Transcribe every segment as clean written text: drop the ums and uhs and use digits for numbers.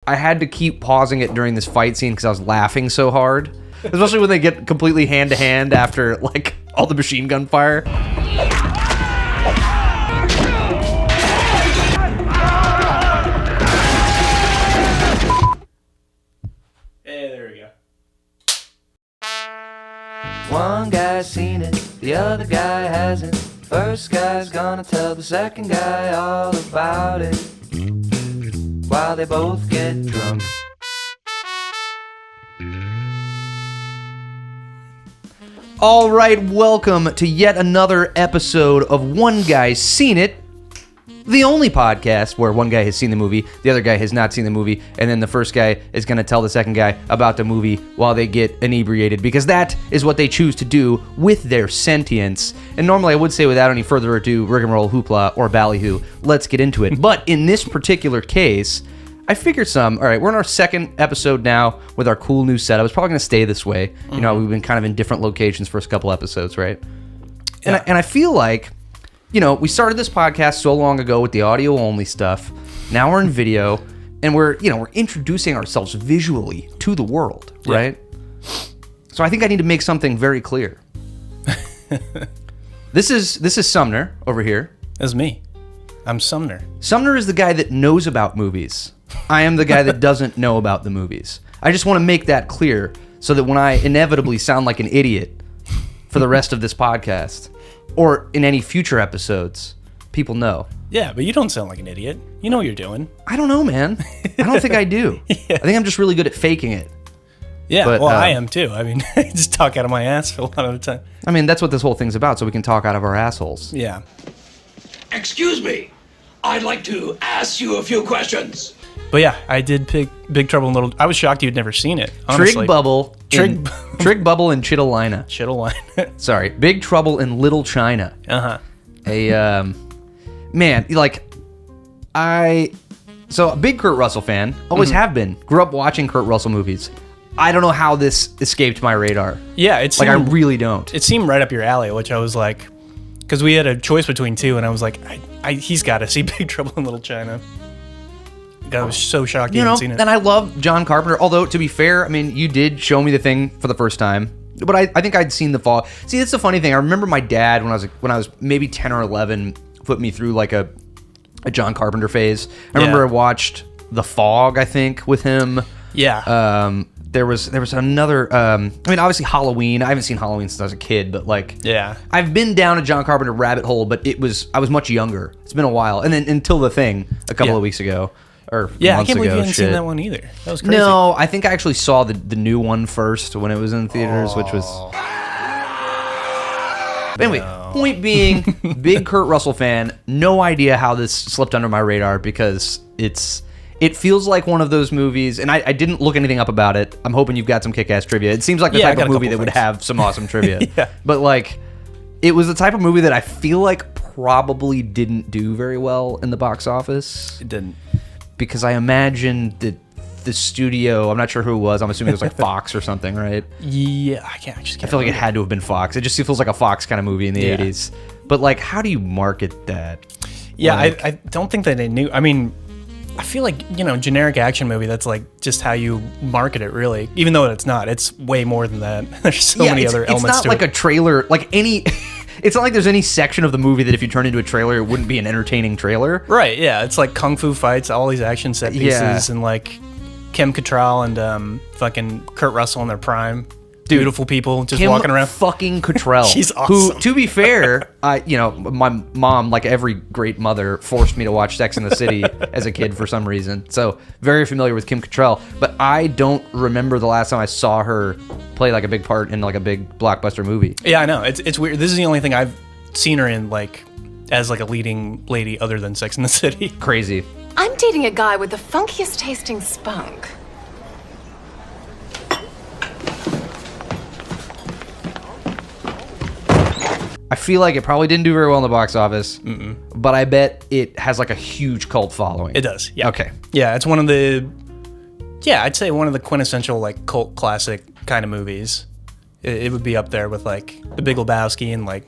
I had to keep pausing it during this fight scene because I was laughing so hard. Especially when they get completely hand-to-hand after, like, all the machine gun fire. Hey, there we go. One guy's seen it, the other guy hasn't. First guy's gonna tell the second guy all about it while they both get drunk. All right, welcome to yet another episode of One Guy's Seen It, the only podcast where one guy has seen the movie, the other guy has not seen the movie, and then the first guy is going to tell the second guy about the movie while they get inebriated, because that is what they choose to do with their sentience. And normally I would say, without any further ado, rigmarole, hoopla, or ballyhoo, let's get into it. But in this particular case, I figured all right, we're in our second episode now with our cool new setup. It's probably going to stay this way. You know, we've been kind of in different locations first couple episodes, right? Yeah. And I feel like, you know, we started this podcast so long ago with the audio only stuff. Now we're in video, and we're introducing ourselves visually to the world, right? So I think I need to make something very clear. This is Sumner over here. That's me. I'm Sumner. Sumner is the guy that knows about movies. I am the guy that doesn't know about the movies. I just want to make that clear so that when I inevitably sound like an idiot for the rest of this podcast or in any future episodes, people know. Yeah, but you don't sound like an idiot. You know what you're doing. I don't know, man. I don't think I do. I think I'm just really good at faking it. Yeah, But, well, I am too. I mean, I just talk out of my ass for a lot of the time. I mean, that's what this whole thing's about, so we can talk out of our assholes. Yeah. Excuse me, I'd like to ask you a few questions. But yeah, I did pick Big Trouble in Little... I was shocked you'd never seen it, honestly. Trig Bubble in Chittalina. Chittalina. Sorry, Big Trouble in Little China. Uh-huh. Man, like, so a big Kurt Russell fan, always have been. Grew up watching Kurt Russell movies. I don't know how this escaped my radar. Yeah, it's Like, I really don't. It seemed right up your alley, which I was like... Because we had a choice between two, and I was like, he's got to see Big Trouble in Little China. I was so shocked you hadn't seen it. And I love John Carpenter, although, to be fair, I mean, you did show me The Thing for the first time, but I think I'd seen The Fog. See, that's the funny thing. I remember my dad, when I was maybe 10 or 11, put me through, like, a John Carpenter phase. I remember I watched The Fog, I think, with him. Yeah. There was another, I mean, obviously Halloween. I haven't seen Halloween since I was a kid, but, like, Yeah. I've been down a John Carpenter rabbit hole, but I was much younger. It's been a while. And then until The Thing a couple of weeks ago. Or Yeah, I months can't believe ago, you hadn't seen that one either. That was crazy. No, I think I actually saw the new one first when it was in theaters, which was... But anyway, point being, big Kurt Russell fan, no idea how this slipped under my radar because it feels like one of those movies, and I didn't look anything up about it. I'm hoping you've got some kick-ass trivia. It seems like the Yeah, I type got of a movie couple that would things. have some awesome trivia. Yeah. But, like, it was the type of movie that I feel like probably didn't do very well in the box office. It didn't. Because I imagine that the studio, I'm not sure who it was, I'm assuming it was like Fox or something, right? Yeah, I I feel like it had to have been Fox. It just feels like a Fox kind of movie in the 80s. But, like, how do you market that? Yeah, Like- I don't think that they knew. I mean, I feel like, generic action movie, that's like just how you market it, really. Even though it's not. It's way more than that. There's so many other elements to it. It's not like a trailer, like any... It's not like there's any section of the movie that if you turn into a trailer, it wouldn't be an entertaining trailer. Right, yeah. It's like kung fu fights, all these action set pieces, and like Kim Cattrall and fucking Kurt Russell in their prime. Dude, Beautiful people just Kim walking around. fucking Cattrall. She's awesome. Who, to be fair, my mom, like every great mother, forced me to watch Sex and the City as a kid for some reason. So very familiar with Kim Cattrall, but I don't remember the last time I saw her play like a big part in like a big blockbuster movie. Yeah, I know. It's weird. This is the only thing I've seen her in, like, as like a leading lady other than Sex and the City. Crazy. I'm dating a guy with the funkiest tasting spunk. I feel like it probably didn't do very well in the box office, but I bet it has like a huge cult following. It does, yeah. Okay. Yeah, it's one of the... Yeah, I'd say one of the quintessential, like, cult classic kind of movies. It would be up there with, like, The Big Lebowski and, like,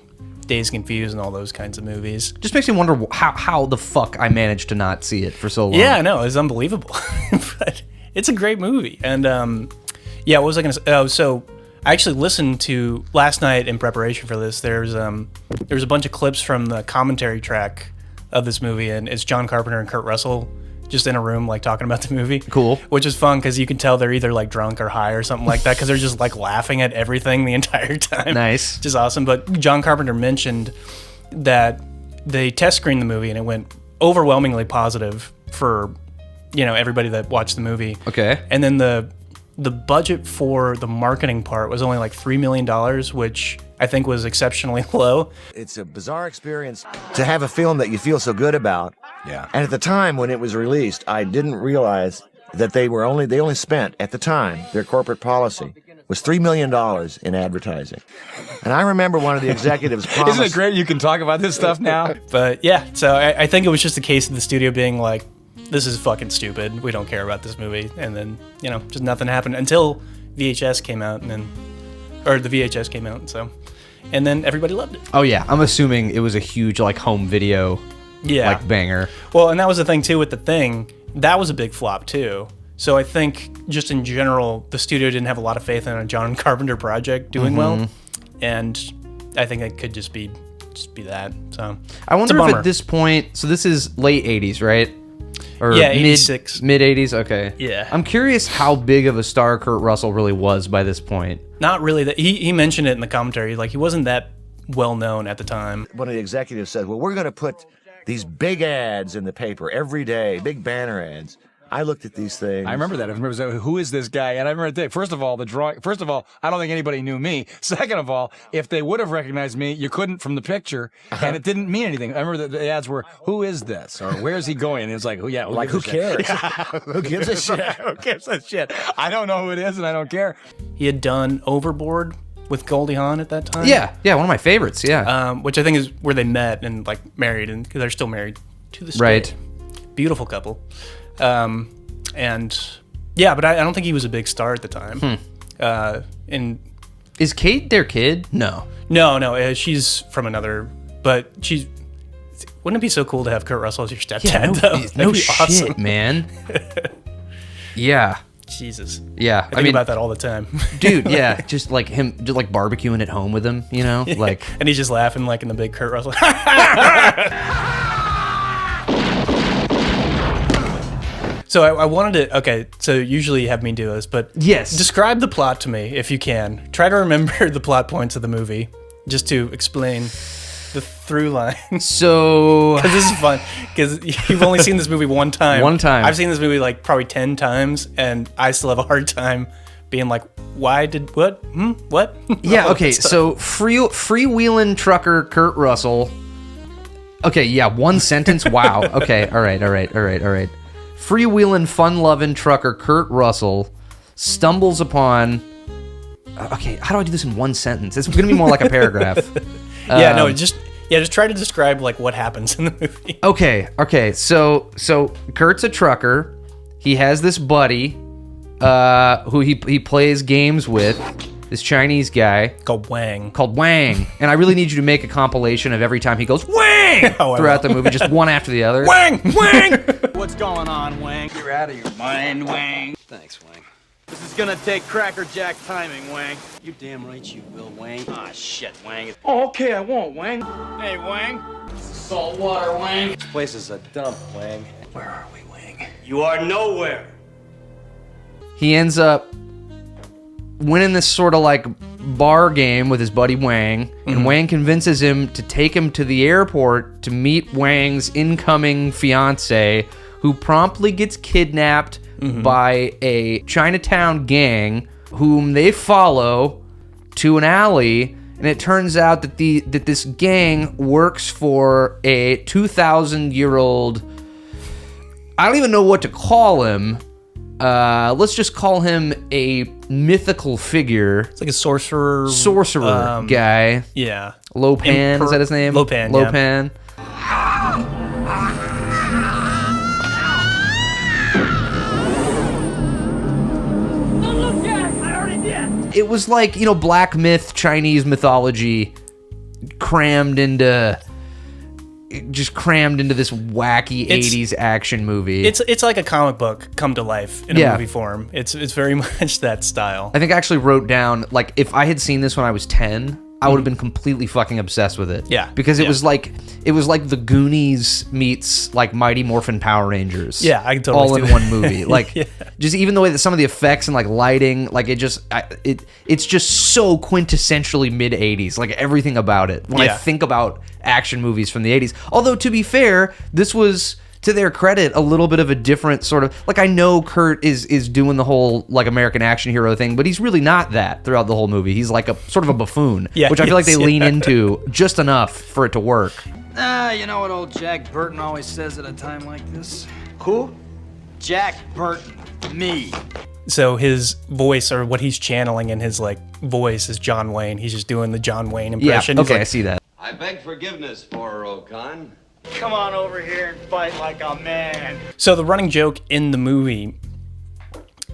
Dazed Confused and all those kinds of movies. Just makes me wonder how the fuck I managed to not see it for so long. Yeah, I know. It's unbelievable. But It's a great movie. And yeah, what was I going to say? Oh, so I actually listened to last night in preparation for this. There's a bunch of clips from the commentary track of this movie, and it's John Carpenter and Kurt Russell just in a room like talking about the movie. Cool. Which is fun because you can tell they're either like drunk or high or something like that because they're just like laughing at everything the entire time. Nice. Which is awesome. But John Carpenter mentioned that they test screened the movie and it went overwhelmingly positive for, you know, everybody that watched the movie. Okay. And then the budget for the marketing part was only like $3 million, which I think was exceptionally low. It's a bizarre experience to have a film that you feel so good about. Yeah. And at the time when it was released, I didn't realize that they only spent, at the time, their corporate policy was $3 million in advertising. And I remember one of the executives promised... Isn't it great you can talk about this stuff now? But yeah, so I think it was just a case of the studio being like, this is fucking stupid. We don't care about this movie. And then, you know, just nothing happened until VHS came out and the VHS came out. So, and then everybody loved it. Oh yeah, I'm assuming it was a huge like home video, like banger. Well, and that was the thing too with The Thing. That was a big flop too. So I think just in general, the studio didn't have a lot of faith in a John Carpenter project doing well, and I think it could just be that. So I wonder if at this point, so this is late '80s, right? Or yeah, 86. Mid 80s. Okay. Yeah. I'm curious how big of a star Kurt Russell really was by this point. Not really. That he mentioned it in the commentary. Like he wasn't that well known at the time. One of the executives said, well, we're going to put these big ads in the paper every day, big banner ads. I looked at these things. I remember that. I remember saying, who is this guy? And I remember thinking, first of all, I don't think anybody knew me. Second of all, if they would have recognized me, you couldn't from the picture, and it didn't mean anything. I remember the ads were, who is this? Or where's he going? And it was like, who cares? Who gives a shit? Who gives a shit? I don't know who it is, and I don't care. He had done Overboard with Goldie Hawn at that time. Yeah, one of my favorites. Yeah. Which I think is where they met and like married, and because they're still married to this day. Right. Beautiful couple. And yeah, but I don't think he was a big star at the time. And is Kate their kid? No. No, she's from another. But wouldn't it be so cool to have Kurt Russell as your stepdad? Though that'd no be shit, awesome. Man. Yeah. Jesus. Yeah, I think about that all the time, dude. Yeah, just like him, just like barbecuing at home with him, you know, like, and he's just laughing like in the big Kurt Russell. So I wanted to, okay, so usually you have me do this, but yes, describe the plot to me if you can. Try to remember the plot points of the movie just to explain the through line. So, because this is fun, because you've only seen this movie one time. I've seen this movie like probably 10 times, and I still have a hard time being like, what? Yeah, okay, so freewheeling trucker Kurt Russell. Okay, yeah, one sentence, wow. Okay, all right. Freewheeling, fun-loving trucker Kurt Russell stumbles upon... Okay, how do I do this in one sentence? It's going to be more like a paragraph. Just try to describe like what happens in the movie. Okay. So Kurt's a trucker. He has this buddy who he plays games with. This Chinese guy called Wang. And I really need you to make a compilation of every time he goes Wang throughout the movie, just one after the other. Wang. What's going on, Wang? You're out of your mind, Wang. Thanks, Wang. This is gonna take Cracker Jack timing, Wang. You damn right you will, Wang. Ah, shit, Wang. Oh, okay, I won't, Wang. Hey, Wang. This is salt water, Wang. This place is a dump, Wang. Where are we, Wang? You are nowhere. He ends up winning this sort of like bar game with his buddy Wang, and Wang convinces him to take him to the airport to meet Wang's incoming fiance, who promptly gets kidnapped by a Chinatown gang, whom they follow to an alley, and it turns out that this gang works for a 2,000-year-old. I don't even know what to call him. Let's just call him a mythical figure. It's like a sorcerer guy. Yeah. Lopan, is that his name? Lopan. It was like, black myth, Chinese mythology crammed into just crammed into this wacky 80s action movie. It's like a comic book come to life in a movie form. It's very much that style. I think I actually wrote down, like, if I had seen this when I was 10, I would have been completely fucking obsessed with it. Yeah. Because it was like the Goonies meets like Mighty Morphin Power Rangers. Yeah, I can totally all see in that. one movie. Like just even the way that some of the effects and like lighting, like it's just so quintessentially mid 80s. Like everything about it. When I think about action movies from the 80s. Although to be fair, this was, to their credit, a little bit of a different sort of, like, I know Kurt is doing the whole like American action hero thing, but he's really not that throughout the whole movie. He's like a sort of a buffoon, which I feel like they lean into just enough for it to work. You know what old Jack Burton always says at a time like this? Who? Jack Burton. Me. So his voice, or what he's channeling in his like voice, is John Wayne. He's just doing the John Wayne impression. Yeah, okay, like, I see that. I beg forgiveness for her, Okan. Come on over here and fight like a man. So the running joke in the movie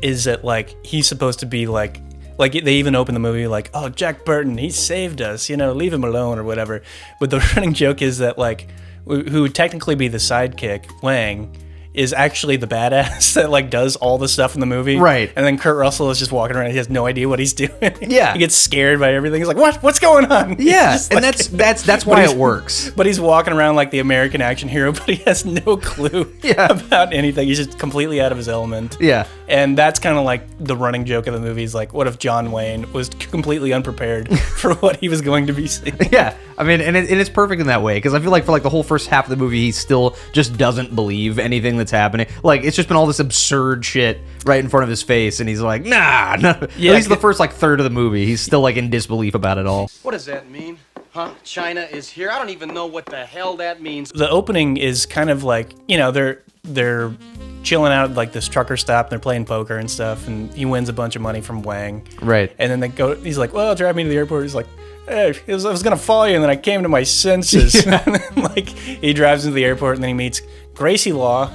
is that like he's supposed to be like they even open the movie like, oh, Jack Burton, he saved us, you know, leave him alone or whatever. But the running joke is that like who would technically be the sidekick, Wang, is actually the badass that like does all the stuff in the movie. Right. And then Kurt Russell is just walking around. He has no idea what he's doing. Yeah. He gets scared by everything. He's like, what's going on? Yeah, and like, that's why it works. But he's walking around like the American action hero, but he has no clue about anything. He's just completely out of his element. Yeah. And that's kind of like the running joke of the movie is like, what if John Wayne was completely unprepared for what he was going to be seeing? Yeah, I mean, and it's perfect in that way, because I feel like for like the whole first half of the movie, he still just doesn't believe anything that's happening. Like, it's just been all this absurd shit right in front of his face, and he's like, nah. Yeah, at least the first like third of the movie, he's still like in disbelief about it all. What does that mean? Huh? China is here? I don't even know what the hell that means. The opening is kind of like, you know, they're chilling out at like this trucker stop, and they're playing poker and stuff, and he wins a bunch of money from Wang. Right. And then he's like, well, drive me to the airport. He's like, hey, I was gonna follow you, and then I came to my senses. And then, like, he drives into the airport, and then he meets Gracie Law.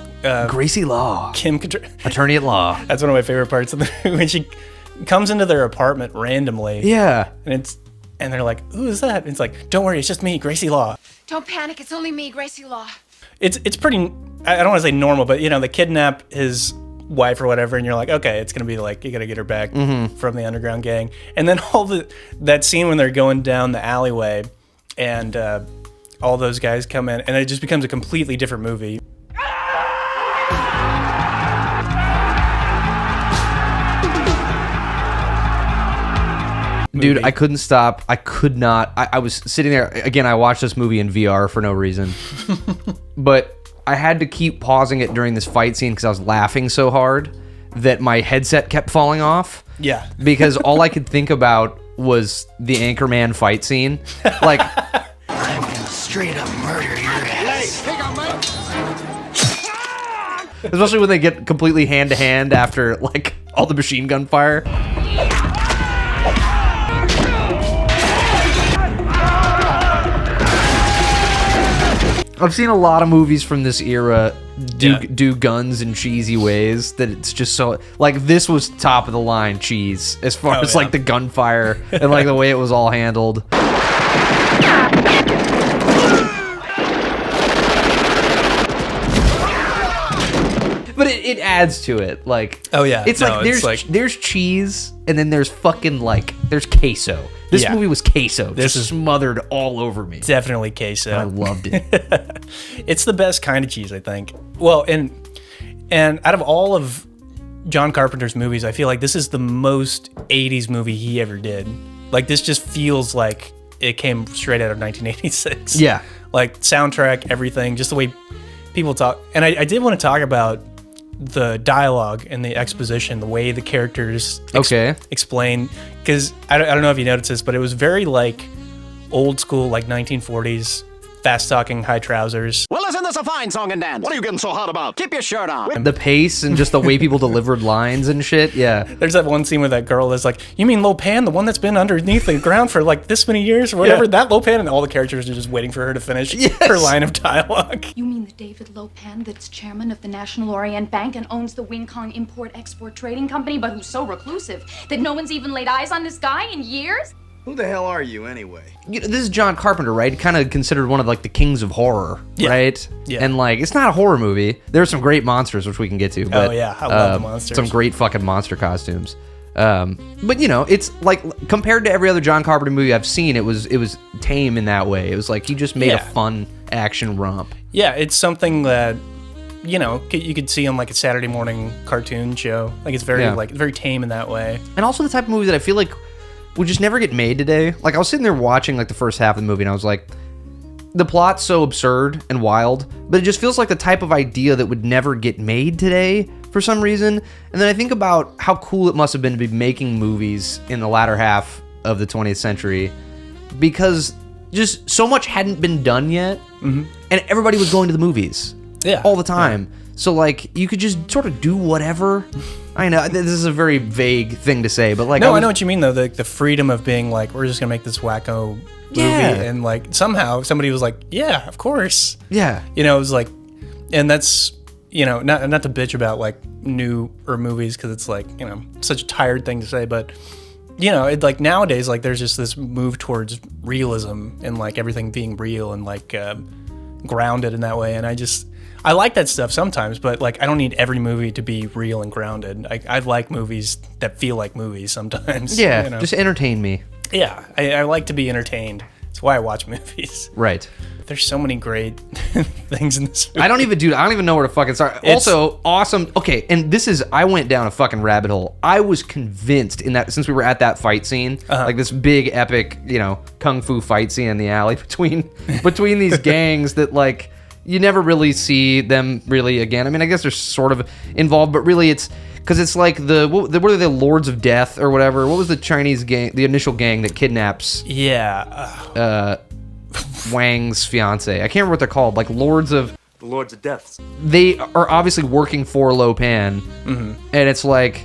Gracie Law. Attorney at law. That's one of my favorite parts of the movie. When she comes into their apartment randomly. Yeah. And they're like, who is that? And it's like, don't worry, it's just me, Gracie Law. Don't panic, it's only me, Gracie Law. It's pretty, I don't want to say normal, but, you know, they kidnap his wife or whatever, and you're like, okay, it's going to be like, you got to get her back from the underground gang. And then that scene when they're going down the alleyway, and all those guys come in, and it just becomes a completely different movie. Dude, I couldn't stop. I could not. I was sitting there. Again, I watched this movie in VR for no reason. But I had to keep pausing it during this fight scene because I was laughing so hard that my headset kept falling off. Yeah. Because all I could think about was the Anchorman fight scene. Like, I'm gonna straight up murder your ass. especially when they get completely hand to hand after like all the machine gun fire. I've seen a lot of movies from this era do guns in cheesy ways that it's just so, like, this was top of the line cheese as far as like the gunfire and like the way it was all handled. But it adds to it, like, oh yeah, it's there's cheese and then there's fucking like there's queso. This movie was queso. This is smothered all over me. Definitely queso. I loved it. It's the best kind of cheese, I think. Well, and out of all of John Carpenter's movies, I feel like this is the most 80s movie he ever did. Like, this just feels like it came straight out of 1986. Yeah. Like, soundtrack, everything, just the way people talk. And I did want to talk about the dialogue and the exposition, the way the characters explain, because I don't know if you noticed this, but it was very like old school, like 1940s, fast talking, high trousers. Well, isn't this a fine song and dance? What are you getting so hot about? Keep your shirt on. The pace and just the way people delivered lines and shit. Yeah. There's that one scene where that girl is like, you mean Lopan, the one that's been underneath the ground for like this many years or whatever? Yeah. That Lopan, and all the characters are just waiting for her to finish her line of dialogue. You mean the David Lopan that's chairman of the National Orient Bank and owns the Wing Kong Import-Export Trading Company, but who's so reclusive that no one's even laid eyes on this guy in years? Who the hell are you, anyway? This is John Carpenter, right? Kind of considered one of like the kings of horror, right? Yeah. And like, it's not a horror movie. There are some great monsters, which we can get to. But, I love the monsters. Some great fucking monster costumes. But it's like compared to every other John Carpenter movie I've seen, it was tame in that way. It was like he just made a fun action romp. Yeah, it's something that you could see on like a Saturday morning cartoon show. Like it's very very tame in that way. And also the type of movie that I feel like would just never get made today. Like I was sitting there watching like the first half of the movie and I was like, the plot's so absurd and wild, but it just feels like the type of idea that would never get made today for some reason. And then I think about how cool it must have been to be making movies in the latter half of the 20th century because just so much hadn't been done yet, and everybody was going to the movies all the time. So like you could just sort of do whatever. I know this is a very vague thing to say, but like I know what you mean though. The freedom of being like, we're just gonna make this wacko movie, and like somehow somebody was like, yeah, of course, yeah. It was like, and that's not to bitch about like newer movies because it's like such a tired thing to say, but it like nowadays like there's just this move towards realism and like everything being real and like grounded in that way, and I like that stuff sometimes, but like I don't need every movie to be real and grounded. I like movies that feel like movies sometimes. Yeah, just entertain me. Yeah, I like to be entertained. That's why I watch movies. Right. There's so many great things in this movie. I don't even know where to fucking start. Also, awesome. Okay, and I went down a fucking rabbit hole. I was convinced in that, since we were at that fight scene, like this big epic, kung fu fight scene in the alley between these gangs that like you never really see them really again. I mean, I guess they're sort of involved, but really it's because it's like what are the Lords of Death or whatever? What was the Chinese gang, the initial gang that kidnaps? Wang's fiance. I can't remember what they're called. Like the Lords of Death. They are obviously working for Lo Pan, and it's like,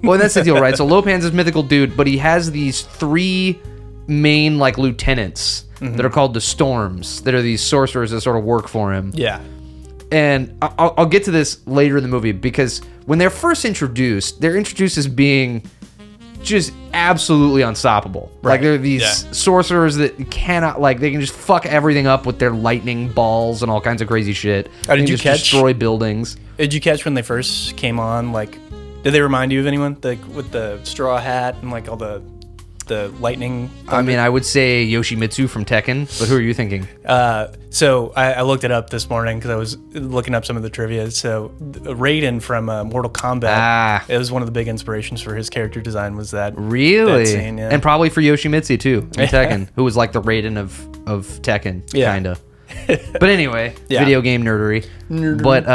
well, that's the deal, right? So Lo Pan's this mythical dude, but he has these 3 main like lieutenants that are called the Storms, that are these sorcerers that sort of work for him. Yeah. And I'll get to this later in the movie because when they're first introduced, they're introduced as being just absolutely unstoppable. Right. Like they're these sorcerers that cannot, like, they can just fuck everything up with their lightning balls and all kinds of crazy shit. Oh, did you catch? Destroy buildings. Did you catch when they first came on? Like, did they remind you of anyone? Like with the straw hat and like all the lightning thunder? I mean, I would say Yoshimitsu from Tekken, but who are you thinking? So I looked it up this morning because I was looking up some of the trivia. So Raiden from Mortal Kombat, it was one of the big inspirations for his character design was that. Really? That scene, yeah. And probably for Yoshimitsu too, in Tekken, who was like the Raiden of Tekken, kinda. But anyway, video game nerdery. But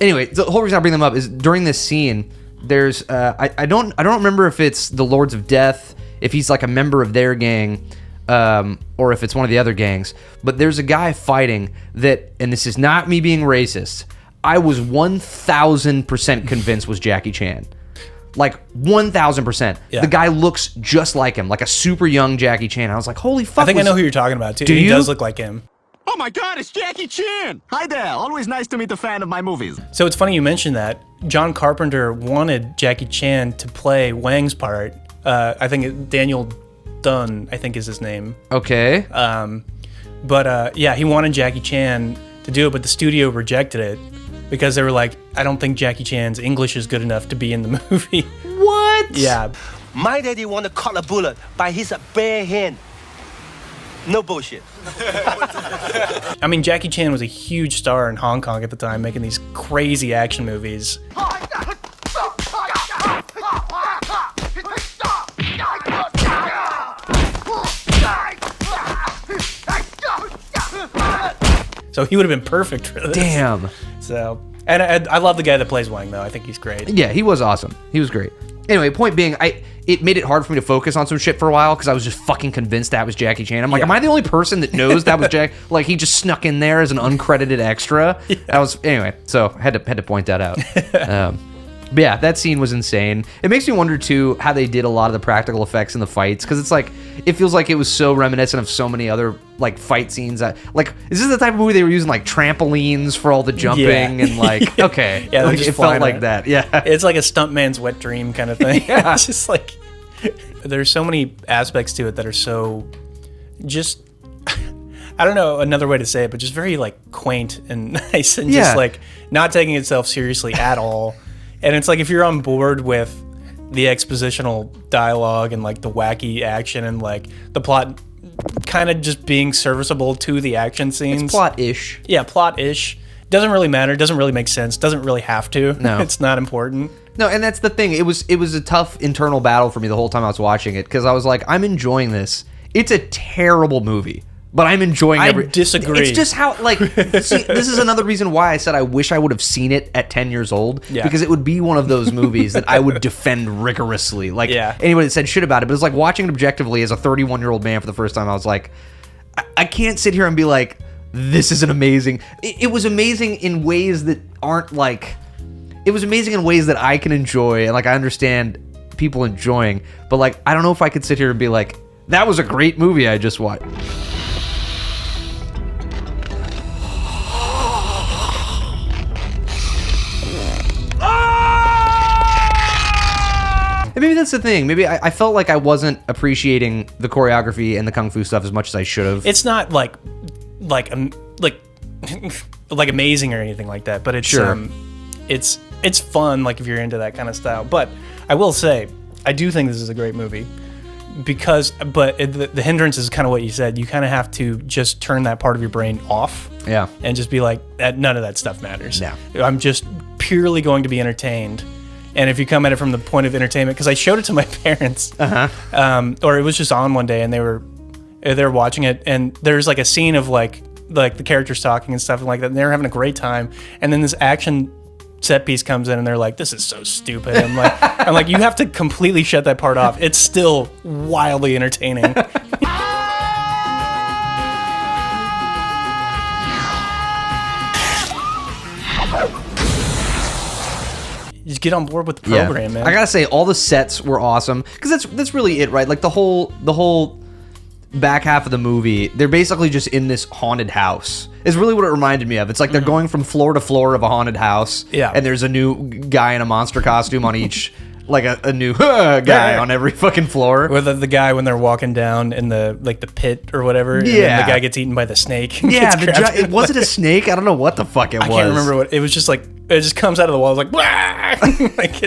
anyway, the whole reason I bring them up is during this scene, there's I don't remember if it's the Lords of Death, if he's like a member of their gang, or if it's one of the other gangs, but there's a guy fighting that, and this is not me being racist, I was 1,000% convinced was Jackie Chan. Like 1,000%. Yeah. The guy looks just like him, like a super young Jackie Chan. I was like, holy fuck. I think I know who you're talking about too. Do he you? does look like him. Oh my god, it's Jackie Chan! Hi there, always nice to meet a fan of my movies. So it's funny you mentioned that. John Carpenter wanted Jackie Chan to play Wang's part. I think Daniel Dunn, I think is his name. Okay. But he wanted Jackie Chan to do it, but the studio rejected it because they were like, I don't think Jackie Chan's English is good enough to be in the movie. What? Yeah. My daddy want to cut a bullet by his bare hand. No bullshit. I mean, Jackie Chan was a huge star in Hong Kong at the time, making these crazy action movies. So he would have been perfect for this. Damn. So, and I love the guy that plays Wang, though. I think he's great. Yeah, he was awesome. He was great. Anyway, point being, it made it hard for me to focus on some shit for a while because I was just fucking convinced that was Jackie Chan. I'm like, am I the only person that knows that was Jack? Like, he just snuck in there as an uncredited extra. Yeah. Anyway, so had to point that out. But yeah, that scene was insane. It makes me wonder too how they did a lot of the practical effects in the fights because it's like it feels like it was so reminiscent of so many other like fight scenes. Like, is this the type of movie they were using like trampolines for all the jumping and like okay, yeah, like, it felt like that. Yeah, it's like a stuntman's wet dream kind of thing. Yeah. It's just like there's so many aspects to it that are so just I don't know another way to say it, but just very like quaint and nice and just like not taking itself seriously at all. And it's like if you're on board with the expositional dialogue and like the wacky action and like the plot kind of just being serviceable to the action scenes. It's plot-ish. Yeah, plot-ish. Doesn't really matter, doesn't really make sense, doesn't really have to. No. It's not important. No, and that's the thing. It was a tough internal battle for me the whole time I was watching it because I was like, I'm enjoying this. It's a terrible movie, but I'm enjoying I disagree. It's just how, like, see, this is another reason why I said I wish I would have seen it at 10 years old, because it would be one of those movies that I would defend rigorously. Like, anybody that said shit about it, but it's like watching it objectively as a 31-year-old man for the first time, I was like, I can't sit here and be like, this is an amazing... It was amazing in ways that aren't, like... It was amazing in ways that I can enjoy, and, like, I understand people enjoying, but, like, I don't know if I could sit here and be like, that was a great movie I just watched. And maybe that's the thing. Maybe I felt like I wasn't appreciating the choreography and the kung fu stuff as much as I should have. It's not like amazing or anything like that, but it's it's fun, like if you're into that kind of style. But I will say, I do think this is a great movie the hindrance is kind of what you said. You kind of have to just turn that part of your brain off. Yeah. And just be like, none of that stuff matters. Yeah. I'm just purely going to be entertained. And if you come at it from the point of entertainment, because I showed it to my parents, or it was just on one day, and they were watching it, and there's like a scene of like the characters talking and stuff like that, and they're having a great time, and then this action set piece comes in, and they're like, "This is so stupid." I'm like, you have to completely shut that part off. It's still wildly entertaining. Just get on board with the program, man. I gotta say, all the sets were awesome because that's really it, right? Like the whole back half of the movie, they're basically just in this haunted house. Is really what it reminded me of. It's like they're going from floor to floor of a haunted house, and there's a new guy in a monster costume on each. Like a new guy on every fucking floor. Or the guy when they're walking down in the pit or whatever. And then the guy gets eaten by the snake. Yeah, was it a snake? I don't know what the fuck it was. I can't remember what it was. Just like it just comes out of the wall. It's like, like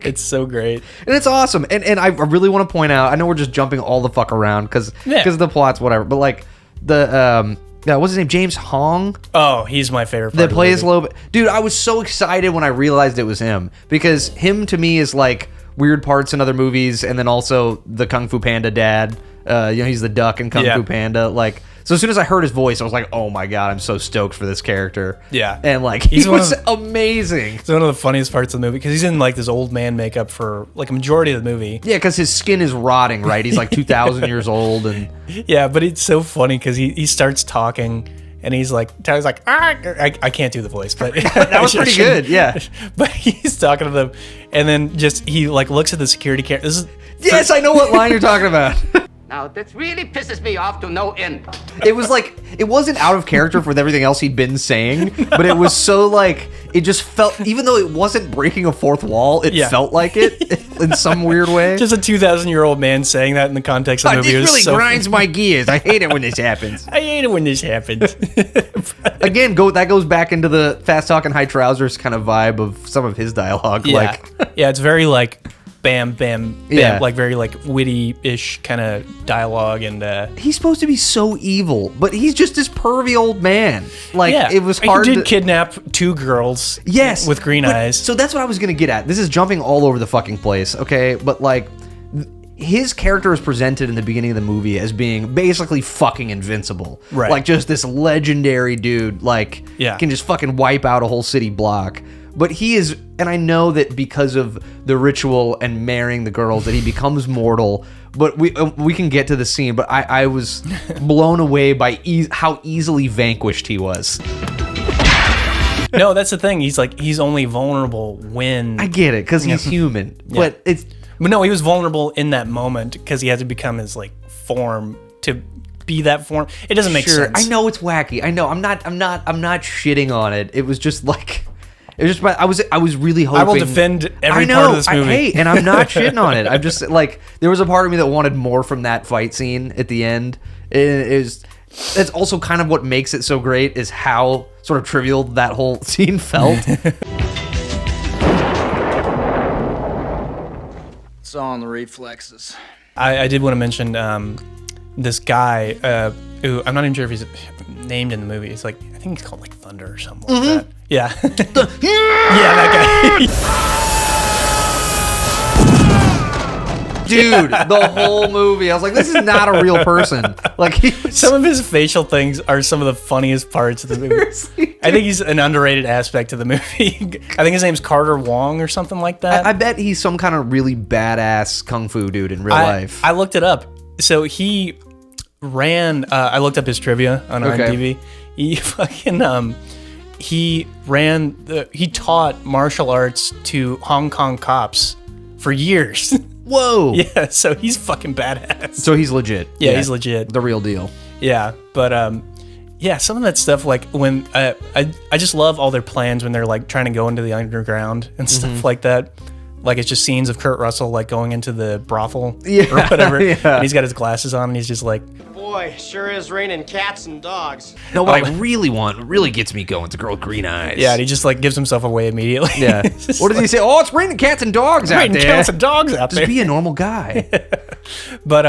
it's so great, and it's awesome. And I really want to point out. I know we're just jumping all the fuck around because the plot's whatever. But like the what's his name? James Hong? Oh, he's my favorite part that plays Loeb. Dude, I was so excited when I realized it was him. Because him, to me, is like weird parts in other movies, and then also the Kung Fu Panda dad. He's the duck in Kung Fu Panda. Like, so as soon as I heard his voice, I was like, oh my god, I'm so stoked for this character. Yeah. And like, he was amazing. It's one of the funniest parts of the movie, because he's in like this old man makeup for like a majority of the movie. Yeah, because his skin is rotting, right? He's like 2,000 years old. And yeah, but it's so funny because he starts talking, and he's like, I can't do the voice, but that was pretty good, yeah. But he's talking to them, and then just he like looks at the security camera. Yes, I know what line you're talking about. Now, this really pisses me off to no end. It was like, it wasn't out of character with everything else he'd been saying, but it was so like, it just felt, even though it wasn't breaking a fourth wall, it felt like it in some weird way. Just a 2,000-year-old man saying that in the context of the movie. This really grinds my gears. I hate it when this happens. I hate it when this happens. Again, that goes back into the fast talking high trousers kind of vibe of some of his dialogue. Yeah, like, yeah, it's very like, bam, bam, bam, like very like witty-ish kind of dialogue, and he's supposed to be so evil, but he's just this pervy old man. Like, it was hard. He did kidnap 2 girls. Yes, with green eyes. So that's what I was gonna get at. This is jumping all over the fucking place, okay? But like, his character is presented in the beginning of the movie as being basically fucking invincible, right? Like just this legendary dude, like can just fucking wipe out a whole city block. But he is, and I know that because of the ritual and marrying the girls that he becomes mortal, but we can get to the scene, but I was blown away by how easily vanquished he was. No, that's the thing. He's only vulnerable when... I get it, because he's human, but it's... But no, he was vulnerable in that moment because he had to become his like form to be that form. It doesn't make sense. I know it's wacky. I know. I'm not shitting on it. It was just like... It was just, I was really hoping. I will defend every part of this movie. And I'm not shitting on it. I'm just like, there was a part of me that wanted more from that fight scene at the end. That's also kind of what makes it so great, is how sort of trivial that whole scene felt. It's all in the reflexes. I did want to mention this guy who I'm not even sure if he's named in the movie. It's like, I think he's called like Thunder or something like that. Yeah. Yeah, that guy. Dude, the whole movie, I was like, this is not a real person. Like, some of his facial things are some of the funniest parts of the movie. Seriously, I think he's an underrated aspect of the movie. I think his name's Carter Wong or something like that. I bet he's some kind of really badass kung fu dude in real life. I looked it up. So he ran. I looked up his trivia on IMDb. He fucking he taught martial arts to Hong Kong cops for years. Whoa. Yeah, so he's fucking badass. So he's legit. Yeah, he's legit. The real deal. Yeah, but yeah, some of that stuff, like when I just love all their plans when they're like trying to go into the underground and stuff like that. Like, it's just scenes of Kurt Russell like going into the brothel or whatever. And he's got his glasses on and he's just like, boy, sure is raining cats and dogs. No, what I really gets me going, is a girl with green eyes. Yeah, and he just like gives himself away immediately. Yeah. What does he say? Oh, it's raining cats and dogs out there. Cats and dogs out there. Just be a normal guy. But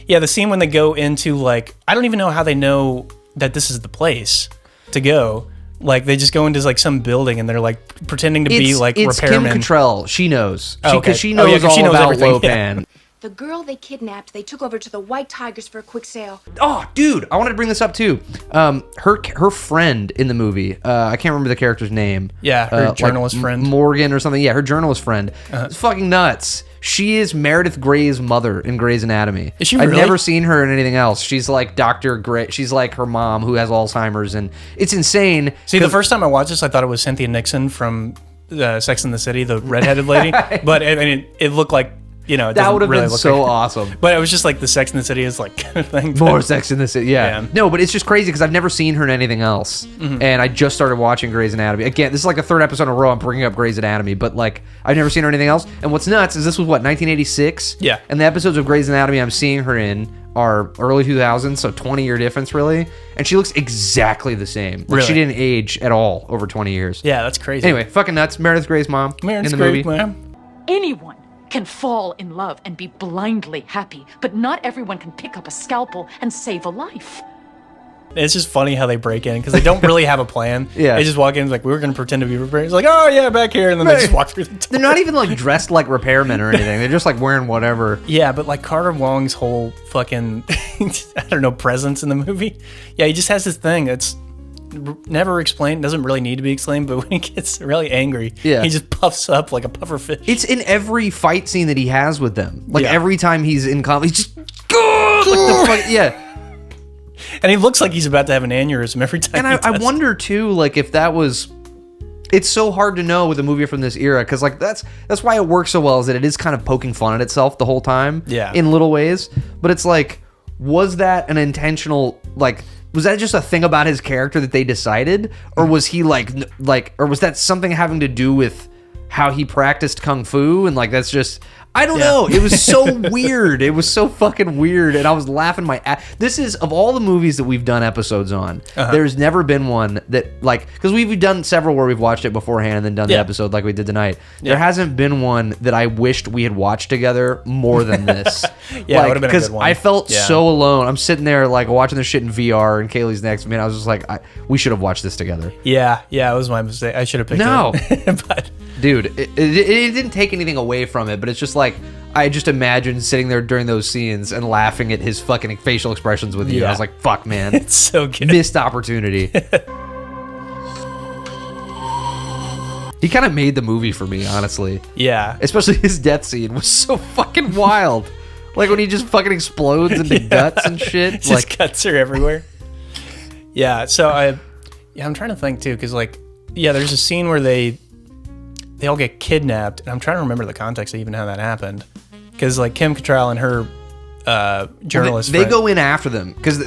yeah, the scene when they go into like, I don't even know how they know that this is the place to go. Like, they just go into like some building and they're like pretending to be like it's repairmen. Kim Cattrall. She knows. Oh, okay. Because she knows all she knows about everything. Lopan. Yeah. The girl they kidnapped, they took over to the White Tigers for a quick sale. Oh, dude, I wanted to bring this up too. Her friend in the movie, I can't remember the character's name. Yeah, her journalist friend. Morgan or something. Yeah, her journalist friend. It's fucking nuts. She is Meredith Grey's mother in Grey's Anatomy. Is she really? I've never seen her in anything else. She's like Dr. Grey. She's like her mom who has Alzheimer's, and it's insane. See, the first time I watched this, I thought it was Cynthia Nixon from Sex and the City, the redheaded lady. But I mean, it looked like, you know, it that would have really been look so like awesome. But it was just like the Sex and the City is like kind of thing. More Sex in the City, yeah. Yeah. No, but it's just crazy because I've never seen her in anything else. And I just started watching Grey's Anatomy. Again, this is like the third episode in a row I'm bringing up Grey's Anatomy, but like, I've never seen her in anything else. And what's nuts is this was, what, 1986? Yeah. And the episodes of Grey's Anatomy I'm seeing her in are early 2000s, so 20-year difference, really. And she looks exactly the same. Like, Really? she didn't age at all over 20 years. Yeah, that's crazy. Anyway, fucking nuts. Meredith Grey's mom Meredith in the Grey's movie. mom. Anyone can fall in love and be blindly happy, but not everyone can pick up a scalpel and save a life. It's just funny how they break in because they don't really have a plan. Yeah. They just walk in like, we were going to pretend to be repairmen. It's like, oh yeah, back here. And then they just walk through the door. They're not even like dressed like repairmen or anything. They're just like wearing whatever. Yeah, but like Carter Wong's whole fucking, I don't know, presence in the movie. Yeah, he just has this thing that's never explained, doesn't really need to be explained, but when he gets really angry, he just puffs up like a puffer fish. It's in every fight scene that he has with them. Like, Yeah. every time he's in conflict, he's just, like the fuck, yeah. And he looks like he's about to have an aneurysm every time. And I wonder too, like, if that was, it's so hard to know with a movie from this era, because like that's why it works so well, is that it is kind of poking fun at itself the whole time, Yeah. in little ways. But it's like, was that an intentional, like, was that just a thing about his character that they decided, or was he like, or was that something having to do with how he practiced kung fu, and like that's just, I don't know. It was so weird. It was so fucking weird, and I was laughing my ass. This is, of all the movies that we've done episodes on, there's never been one that, like, because we've done several where we've watched it beforehand and then done the episode like we did tonight. There hasn't been one that I wished we had watched together more than this. Yeah, like, it would've been a good one. I felt Yeah. so alone. I'm sitting there like watching this shit in VR, and Kaylee's next to me, and I was just like, we should have watched this together. Yeah, it was my mistake. I should have picked it. But dude, it didn't take anything away from it, but it's just like, I just imagined sitting there during those scenes and laughing at his fucking facial expressions with you. Yeah. I was like, fuck, man. It's so good. Missed opportunity. He kind of made the movie for me, honestly. Yeah. Especially his death scene was so fucking wild. Like when he just fucking explodes into guts and shit. His Like, guts are everywhere. Yeah, so I'm trying to think too, because like, yeah, there's a scene where they all get kidnapped, and I'm trying to remember the context of even how that happened, because like Kim Cattrall and her journalist they friend, go in after them because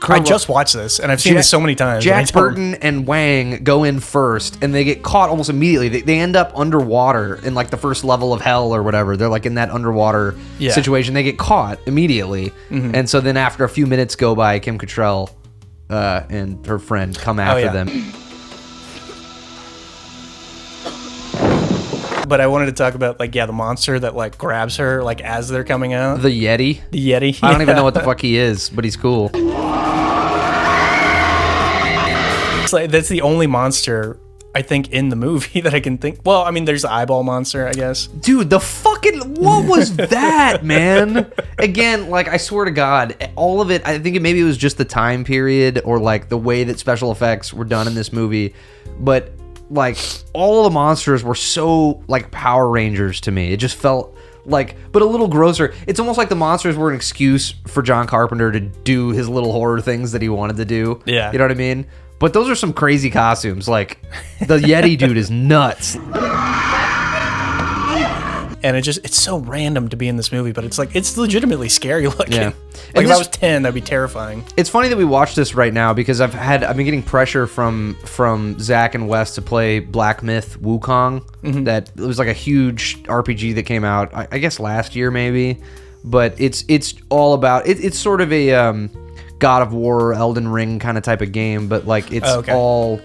I just watched this, and I've seen this so many times. Jack Burton and Wang go in first, and they get caught almost immediately. They end up underwater in like the first level of hell or whatever. They're like in that underwater situation. They get caught immediately, and so then after a few minutes go by, Kim Cattrall and her friend come after them. But I wanted to talk about the monster that like grabs her like as they're coming out. The Yeti. The Yeti. I don't even know what the fuck he is, but he's cool. It's like that's the only monster I think in the movie that I can think. Well, I mean, there's the eyeball monster, I guess. Dude, the fucking what was that, man? Again, like I swear to God, all of it. I think maybe it was just the time period or like the way that special effects were done in this movie, but. Like all the monsters were so like Power Rangers to me. It just felt like, but a little grosser. It's almost like the monsters were an excuse for John Carpenter to do his little horror things that he wanted to do. Yeah, you know what I mean. But those are some crazy costumes. Like the Yeti dude is nuts. And it's so random to be in this movie, but it's legitimately scary looking. Yeah. Like if I was 10, that'd be terrifying. It's funny that we watch this right now because I've been getting pressure from Zach and Wes to play Black Myth Wukong. Mm-hmm. That it was like a huge RPG that came out, I guess last year maybe. But it's all about it's sort of a God of War, Elden Ring kind of type of game, but like it's all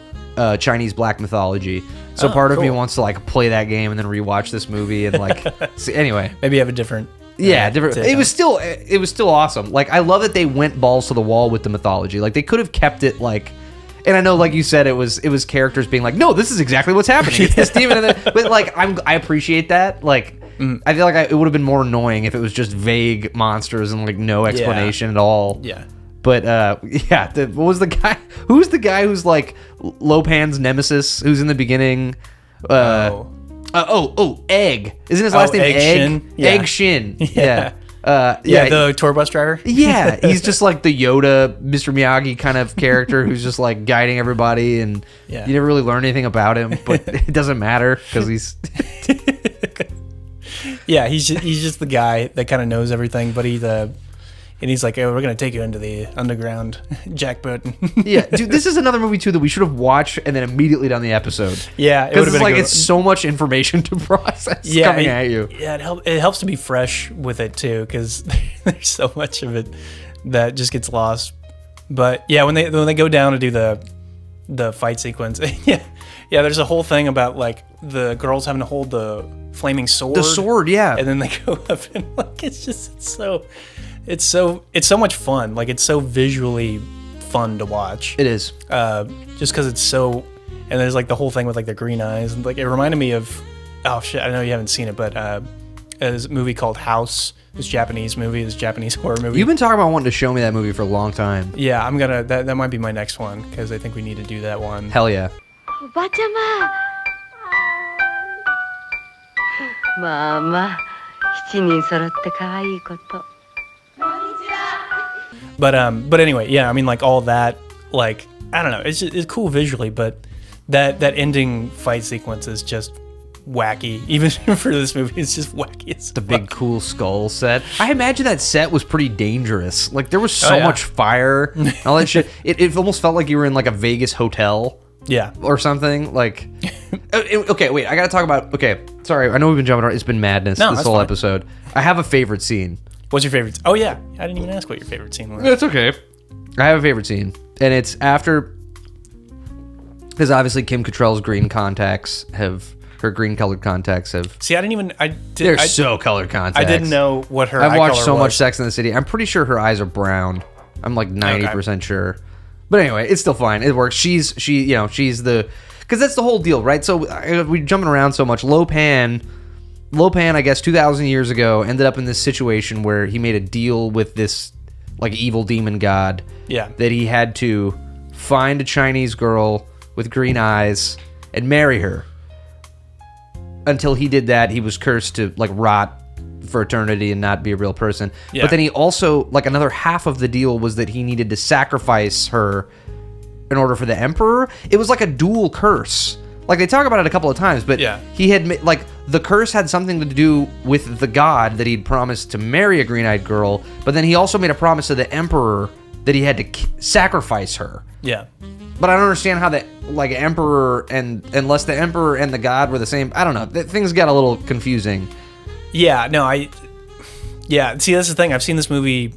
Chinese black mythology. So part of me wants to like play that game and then rewatch this movie and like see, anyway. Maybe have a different different. It was still awesome. Like I love that they went balls to the wall with the mythology. Like they could have kept it like, and I know like you said it was characters being like, no, this is exactly what's happening. It's this demon, but like I appreciate that. Like I feel like it would have been more annoying if it was just vague monsters and like no explanation at all. Yeah. But what was the guy? Who's the guy who's like Lopan's nemesis? Who's in the beginning? Egg. Isn't his last name Egg? Shin? Yeah. Egg Shin. Yeah. The tour bus driver. Yeah, he's just like the Yoda, Mr. Miyagi kind of character who's just like guiding everybody, and you never really learn anything about him, but it doesn't matter because he's. Yeah, he's just the guy that kind of knows everything, but and he's like, oh, we're going to take you into the underground, Jack Burton. Yeah, dude, this is another movie, too, that we should have watched and then immediately done the episode. Yeah, it would have been like, it's so much information to process coming at you. Yeah, it helps to be fresh with it, too, because there's so much of it that just gets lost. But, yeah, when they go down to do the fight sequence, yeah, there's a whole thing about, like, the girls having to hold the flaming sword. The sword, yeah. And then they go up and, like, it's so much fun. Like it's so visually fun to watch. It is. Just because it's so, and there's like the whole thing with like the green eyes, and like it reminded me of, oh shit, I know you haven't seen it, but there's a movie called House. This Japanese horror movie. You've been talking about wanting to show me that movie for a long time. Yeah, I'm gonna. That might be my next one because I think we need to do that one. Hell yeah. Mama, 7人揃って可愛いこと。But anyway, yeah, I mean, like all that, like I don't know, it's cool visually, but that ending fight sequence is just wacky. Even for this movie, it's just wacky. It's the big cool skull set. I imagine that set was pretty dangerous. Like there was so much fire, all that shit. It almost felt like you were in like a Vegas hotel. Yeah. Or something like. Okay, wait. I gotta talk about. Okay, sorry. I know we've been jumping around. It's been madness this whole episode. I have a favorite scene. What's your favorite? Oh yeah, I didn't even ask what your favorite scene was. That's okay. I have a favorite scene, and it's after, because obviously Kim Cattrall's green colored contacts have. See, I didn't even. They're so colored contacts. I didn't know what her. I've watched so was. much Sex in the City. I'm pretty sure her eyes are brown. I'm like 90% sure. But anyway, it's still fine. It works. She's the, because that's the whole deal, right? So we're jumping around so much. Lopan, I guess 2,000 years ago, ended up in this situation where he made a deal with this like evil demon god. Yeah. That he had to find a Chinese girl with green eyes and marry her. Until he did that, he was cursed to like rot for eternity and not be a real person. Yeah. But then he also, like, another half of the deal was that he needed to sacrifice her in order for the emperor. It was like a dual curse. Like, they talk about it a couple of times, but he had, like, the curse had something to do with the god that he'd promised to marry a green-eyed girl, but then he also made a promise to the emperor that he had to sacrifice her. Yeah. But I don't understand how the like emperor and unless the emperor and the god were the same. I don't know. Things got a little confusing. Yeah. No. Yeah. See, that's the thing. I've seen this movie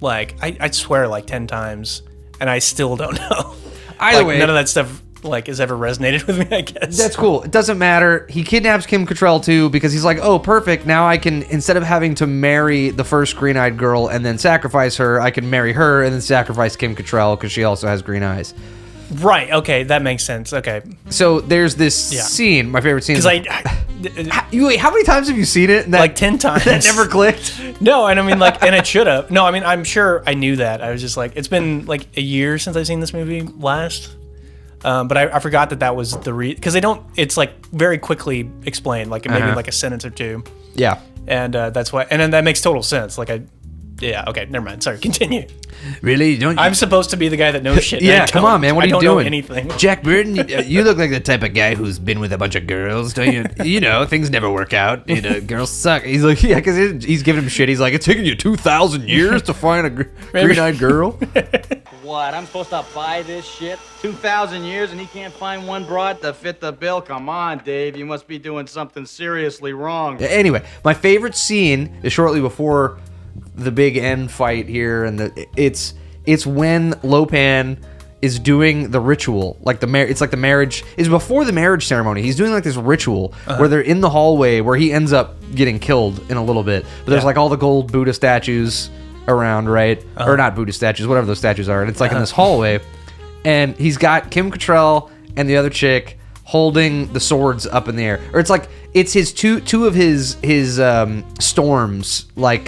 like I swear like 10 times, and I still don't know. Either way, none of that stuff like has ever resonated with me, I guess. That's cool. It doesn't matter. He kidnaps Kim Cattrall too because he's like, oh, perfect. Now I can, instead of having to marry the first green-eyed girl and then sacrifice her, I can marry her and then sacrifice Kim Cattrall because she also has green eyes. Right. Okay, that makes sense. Okay. So there's this scene, my favorite scene. Because how many times have you seen it? Like 10 times. That never clicked? No, and I mean, like, and it should have. No, I mean, I'm sure I knew that. I was just like, it's been like a year since I've seen this movie last. But I forgot that was the because they don't. It's like very quickly explained, like maybe like a sentence or two. Yeah, and that's why, and then that makes total sense. Like okay, never mind. Sorry, continue. Really? I'm supposed to be the guy that knows shit. Yeah, come on, man. What are you doing? I don't know anything. Jack Burton, you look like the type of guy who's been with a bunch of girls, don't you? You know, things never work out. You know, girls suck. He's like, yeah, because he's giving him shit. He's like, it's taking you 2,000 years to find a green-eyed girl. What, I'm supposed to buy this shit? 2,000 years and he can't find one broad to fit the bill? Come on, Dave. You must be doing something seriously wrong. Anyway, my favorite scene is shortly before the big end fight here, and it's when Lopan is doing the ritual, like it's like the marriage is before the marriage ceremony. He's doing like this ritual where they're in the hallway where he ends up getting killed in a little bit. But there's like all the gold Buddha statues around, right? Or not Buddha statues, whatever those statues are. And it's like in this hallway, and he's got Kim Cattrall and the other chick holding the swords up in the air, or it's like it's his two of his storms, like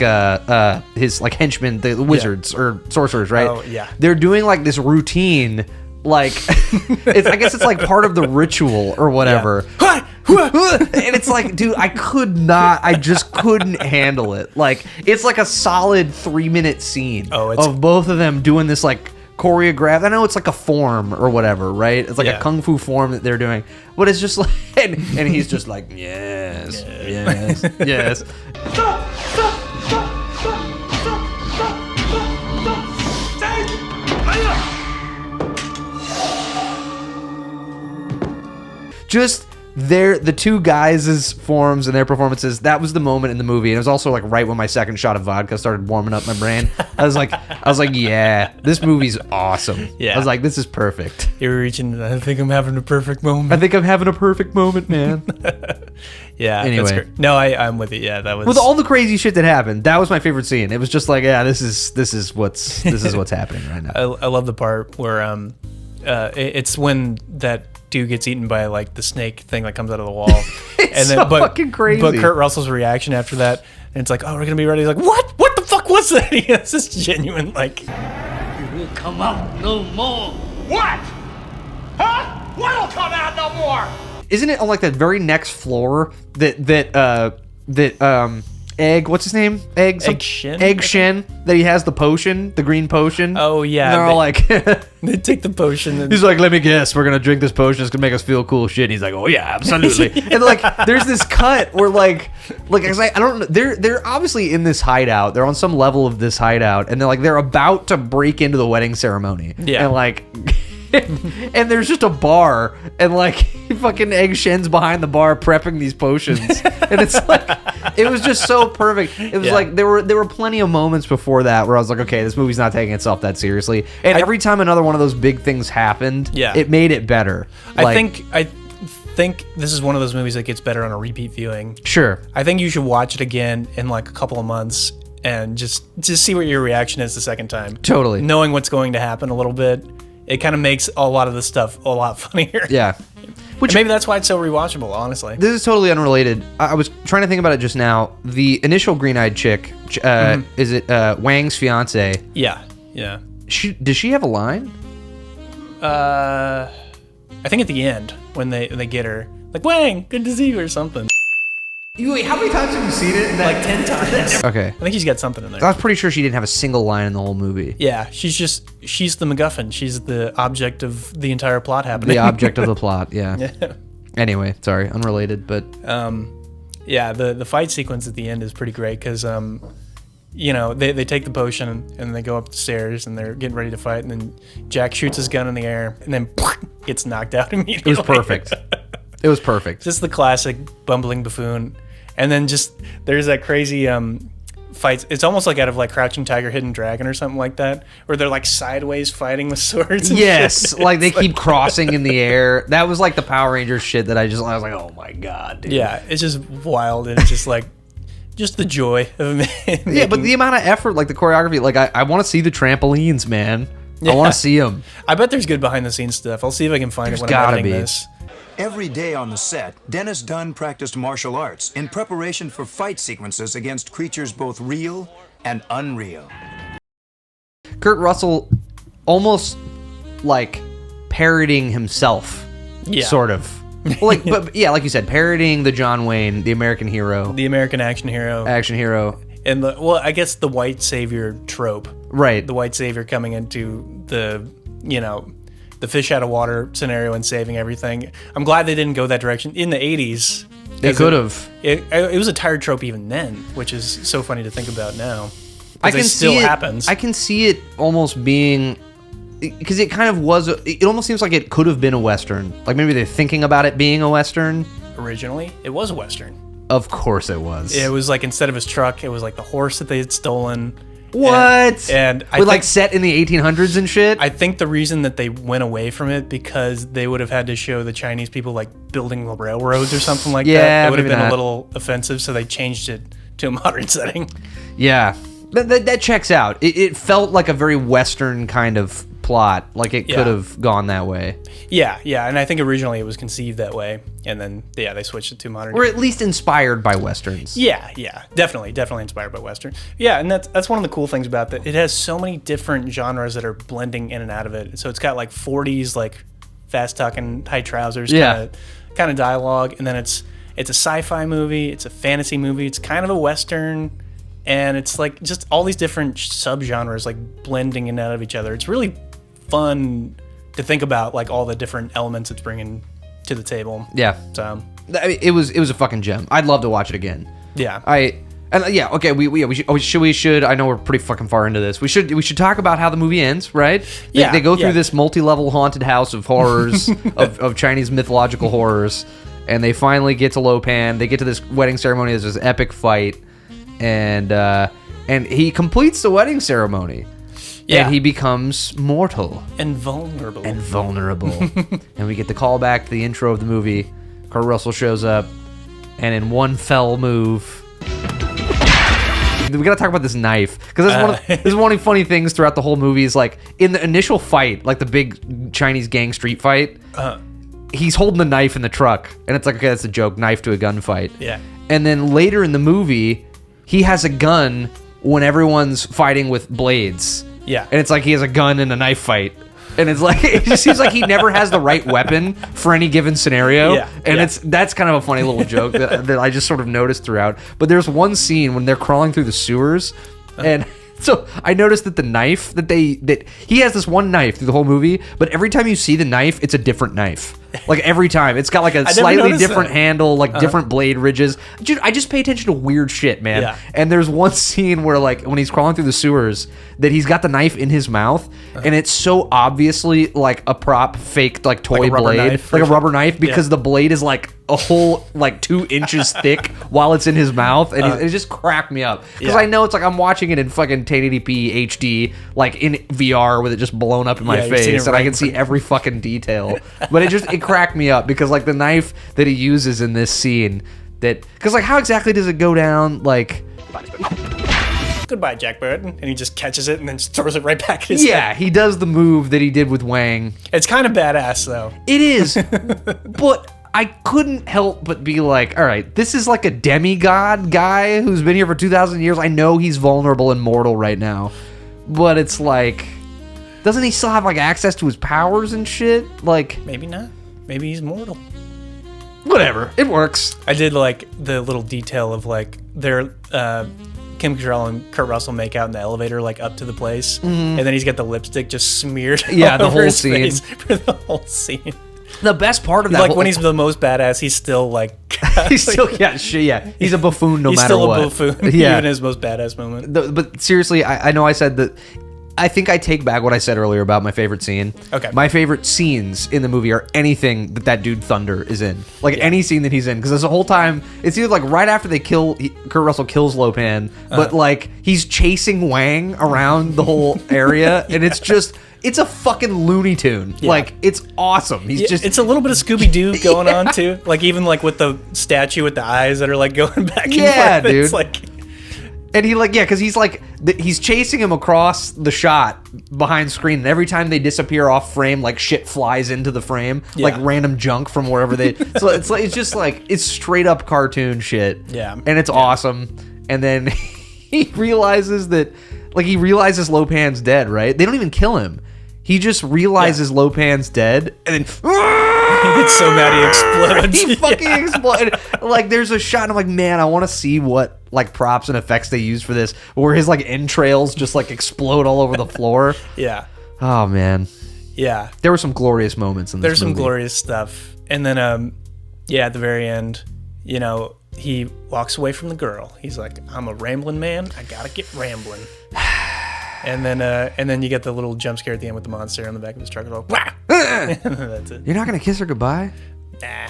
his like henchmen, the wizards or sorcerers, right? Oh yeah, they're doing like this routine, like I guess it's like part of the ritual or whatever. Yeah. And it's like, dude, I just couldn't handle it. Like it's like a solid 3-minute scene of both of them doing this like choreographed. I know it's like a form or whatever, right? It's like a kung fu form that they're doing, but it's just like, and he's just like, yes. Just the two guys' forms and their performances, that was the moment in the movie. And it was also like right when my second shot of vodka started warming up my brain. I was like, yeah, this movie's awesome. Yeah. I was like, this is perfect. You were reaching, I think I'm having a perfect moment. I think I'm having a perfect moment, man. Yeah. Anyway. That's great. No, I'm with you. Yeah, that was with all the crazy shit that happened. That was my favorite scene. It was just like, yeah, this is what's happening right now. I love the part where it's when that dude gets eaten by like the snake thing that comes out of the wall. It's so fucking crazy. But Kurt Russell's reaction after that, and it's like, oh, we're gonna be ready. He's like, what? What the fuck was that? He has this genuine like, You will come out no more. What? Huh? What'll come out no more? Isn't it on like that very next floor that Egg, what's his name? Egg Shen, that he has the potion, the green potion. Oh yeah. And they're all like they take the potion and he's like, let me guess, we're gonna drink this potion, it's gonna make us feel cool shit. And he's like, oh yeah, absolutely. Yeah. And like there's this cut where like I don't know, they're obviously in this hideout, they're on some level of this hideout, and they're about to break into the wedding ceremony. Yeah. And like and there's just a bar, and like fucking Egg Shen's behind the bar prepping these potions, and it's like it was just so perfect. It was like there were plenty of moments before that where I was like, okay, this movie's not taking itself that seriously, and every time another one of those big things happened, it made it better. I think this is one of those movies that gets better on a repeat viewing. Sure. I think you should watch it again in like a couple of months and just see what your reaction is the second time. Totally. Knowing what's going to happen a little bit. It kind of makes a lot of the stuff a lot funnier. Yeah. Which maybe that's why it's so rewatchable, honestly. This is totally unrelated. I was trying to think about it just now. The initial green-eyed chick, is it Wang's fiance? Yeah. Does she have a line? I think at the end when they get her, like, Wang, good to see you, or something. Wait, how many times have you seen it? Like 10 times. Okay. I think she's got something in there. I was pretty sure she didn't have a single line in the whole movie. Yeah, she's the MacGuffin. She's the object of the entire plot happening. The object of the plot, yeah. Anyway, sorry, unrelated, but... Yeah, the fight sequence at the end is pretty great, because you know, they take the potion and they go up the stairs and they're getting ready to fight, and then Jack shoots his gun in the air and then gets knocked out immediately. It was perfect. It was perfect. Just the classic bumbling buffoon. And then just there's that crazy fights. It's almost like out of like Crouching Tiger, Hidden Dragon or something like that, where they're like sideways fighting with swords. And yes, shit. like they keep crossing in the air. That was like the Power Rangers shit that I was like, oh my god, dude. Yeah, it's just wild, and it's just like just the joy of it. Yeah, but the amount of effort, like the choreography, like I want to see the trampolines, man. I want to see them. I bet there's good behind the scenes stuff. I'll see if I can find it when I'm editing this. Every day on the set, Dennis Dunn practiced martial arts in preparation for fight sequences against creatures both real and unreal. Kurt Russell almost like parroting himself, sort of. Like, but yeah, like you said, parroting the John Wayne, the American hero, the American action hero, and I guess the white savior trope, right? The white savior coming into the, you know, the fish out of water scenario and saving everything. I'm glad they didn't go that direction in the 80s. They could have. It was a tired trope even then, which is so funny to think about now. I can it still see it, happens. I can see it almost being, because it kind of was. It almost seems like it could have been a Western. Like maybe they're thinking about it being a Western. Originally, it was a Western. Of course it was. It was like instead of his truck, it was like the horse that they had stolen. What? And I With think, like set in the 1800s and shit? I think the reason that they went away from it because they would have had to show the Chinese people like building the railroads or something like that. It would have been a little offensive, so they changed it to a modern setting. Yeah. That checks out. It felt like a very Western kind of plot. Like it could have gone that way. Yeah, and I think originally it was conceived that way, and then they switched it to modern. Or at least inspired by Westerns. Yeah, definitely inspired by Western. Yeah, and that's one of the cool things about that. It has so many different genres that are blending in and out of it. So it's got like 40s, like fast talking, tight trousers, kind of dialogue, and then it's a sci-fi movie, it's a fantasy movie, it's kind of a Western, and it's like just all these different subgenres like blending in and out of each other. It's really fun to think about, like all the different elements it's bringing to the table. Yeah. So I mean, it was a fucking gem. I'd love to watch it again. Yeah. Okay. We should. I know we're pretty fucking far into this. We should talk about how the movie ends, right? They go through this multi-level haunted house of horrors of Chinese mythological horrors, and they finally get to Lopan. They get to this wedding ceremony. There's this epic fight, and he completes the wedding ceremony. Yeah. And he becomes mortal. And vulnerable. And we get the callback to the intro of the movie. Kurt Russell shows up, and in one fell move... We gotta talk about this knife, because this is one of the funny things throughout the whole movie is like, in the initial fight, like the big Chinese gang street fight, he's holding the knife in the truck, and it's like, okay, that's a joke, knife to a gunfight. Yeah. And then later in the movie, he has a gun when everyone's fighting with blades. Yeah. And it's like he has a gun in a knife fight. And it's like, it just seems like he never has the right weapon for any given scenario. Yeah. And that's kind of a funny little joke that I just sort of noticed throughout. But there's one scene when they're crawling through the sewers, and so I noticed that the knife that he has this one knife through the whole movie, but every time you see the knife, it's a different knife. Like every time, it's got like a slightly different handle, like different blade ridges. Dude, I just pay attention to weird shit, man. Yeah. And there's one scene where, like, when he's crawling through the sewers, that he's got the knife in his mouth, and it's so obviously like a prop, faked like toy like a rubber blade, knife, like a rubber knife, because the blade is like a whole like 2 inches thick while it's in his mouth, and it just cracked me up because I know it's like I'm watching it in fucking 1080p HD, like in VR with it just blown up in my face, and I can see every fucking detail. But it cracked me up because like the knife that he uses in this scene, because like how exactly does it go down? Like, goodbye, Jack Burton, and he just catches it and then just throws it right back at his head. Yeah, he does the move that he did with Wang. It's kind of badass though. It is, but I couldn't help but be like, all right, this is like a demigod guy who's been here for 2,000 years. I know he's vulnerable and mortal right now, but it's like, doesn't he still have like access to his powers and shit? Like, maybe not. Maybe he's mortal. Whatever, it works. I did like the little detail of like their Kim Cattrall and Kurt Russell make out in the elevator, like up to the place, and then he's got the lipstick just smeared. Yeah, the over whole his scene. face for the whole scene. The best part of that, like when he's the most badass, he's still like he's still he's a buffoon no he's matter what. He's still a buffoon, even his most badass moment. But seriously, I know I said that. I think I take back what I said earlier about my favorite scene. Okay. My favorite scenes in the movie are anything that dude Thunder is in. Like any scene that he's in. Because the whole time, it's either like right after Kurt Russell kills Lopan, but like he's chasing Wang around the whole area. And it's a fucking Looney Tune. Yeah. Like, it's awesome. It's a little bit of Scooby-Doo going on too. Like even like with the statue with the eyes that are like going back and forth. Dude. It's like... And he because he's chasing him across the shot behind screen, and every time they disappear off frame, like shit flies into the frame, like random junk from wherever they. So it's just like it's straight up cartoon shit. Yeah, and it's awesome. And then he realizes Lopan's dead. Right? They don't even kill him. He just realizes Lopan's dead, and then. He gets so mad he explodes. He fucking explodes. Like, there's a shot, and I'm like, man, I want to see what like props and effects they use for this, where his like entrails just like explode all over the floor. Yeah. Oh man. Yeah. There were some glorious moments in this There's movie. some glorious stuff, and then at the very end, he walks away from the girl. He's like, I'm a rambling man. I gotta get rambling. And then you get the little jump scare at the end with the monster on the back of his truck. And that's it. You're not gonna kiss her goodbye? Nah.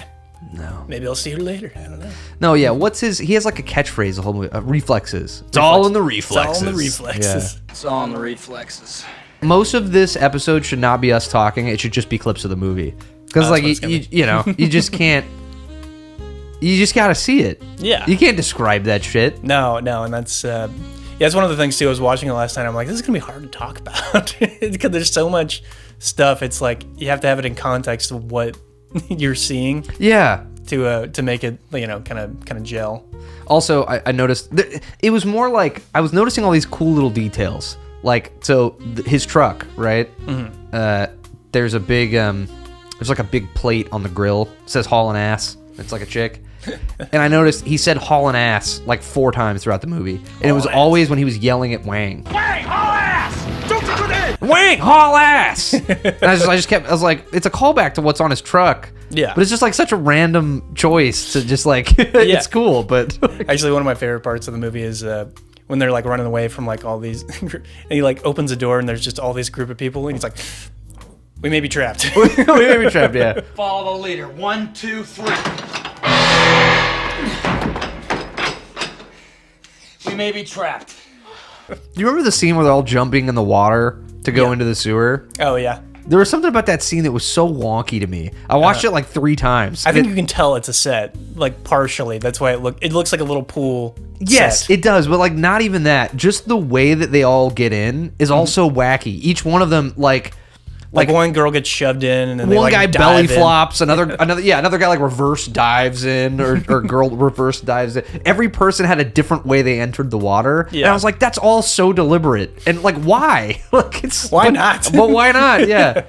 No. Maybe I'll see her later. I don't know. No, yeah. He has like a catchphrase the whole movie. Reflexes. It's all in the reflexes. It's all in the reflexes. Yeah. It's all in the reflexes. Most of this episode should not be us talking. It should just be clips of the movie. Because like you just can't. You just gotta see it. Yeah. You can't describe that shit. No, and that's. It's one of the things too. I was watching it last night. I'm like, this is gonna be hard to talk about because there's so much stuff. It's like you have to have it in context of what you're seeing. Yeah. To make it kind of gel. Also, I noticed it was more like I was noticing all these cool little details. Like his truck, right? Mm-hmm. There's a big there's like a big plate on the grill. It says haulin' ass. It's like a chick. And I noticed he said haulin' ass like 4 times throughout the movie. And it was always when he was yelling at Wang. Wang, haul ass! Don't you do that! Wang, haul ass! And I was like, it's a callback to what's on his truck. Yeah. But it's just like such a random choice to just like, it's cool, but. Actually, one of my favorite parts of the movie is when they're like running away from like all these, and he like opens a door and there's just all this group of people and he's like, we may be trapped. We may be trapped, yeah. Follow the leader. 1, 2, 3. We may be trapped. Do you remember the scene where they're all jumping in the water to go into the sewer? Oh, yeah. There was something about that scene that was so wonky to me. I watched it like 3 times. I think you can tell it's a set, like partially. That's why it looks like a little pool. Yes, set. it does, but like not even that. Just the way that they all get in is also wacky. Each one of them like one girl gets shoved in, and then one they, like, guy belly dive in. flops, another guy like reverse dives in, or girl reverse dives in. Every person had a different way they entered the water, and I was like, that's all so deliberate, and like why? Like why not? But why not? Yeah.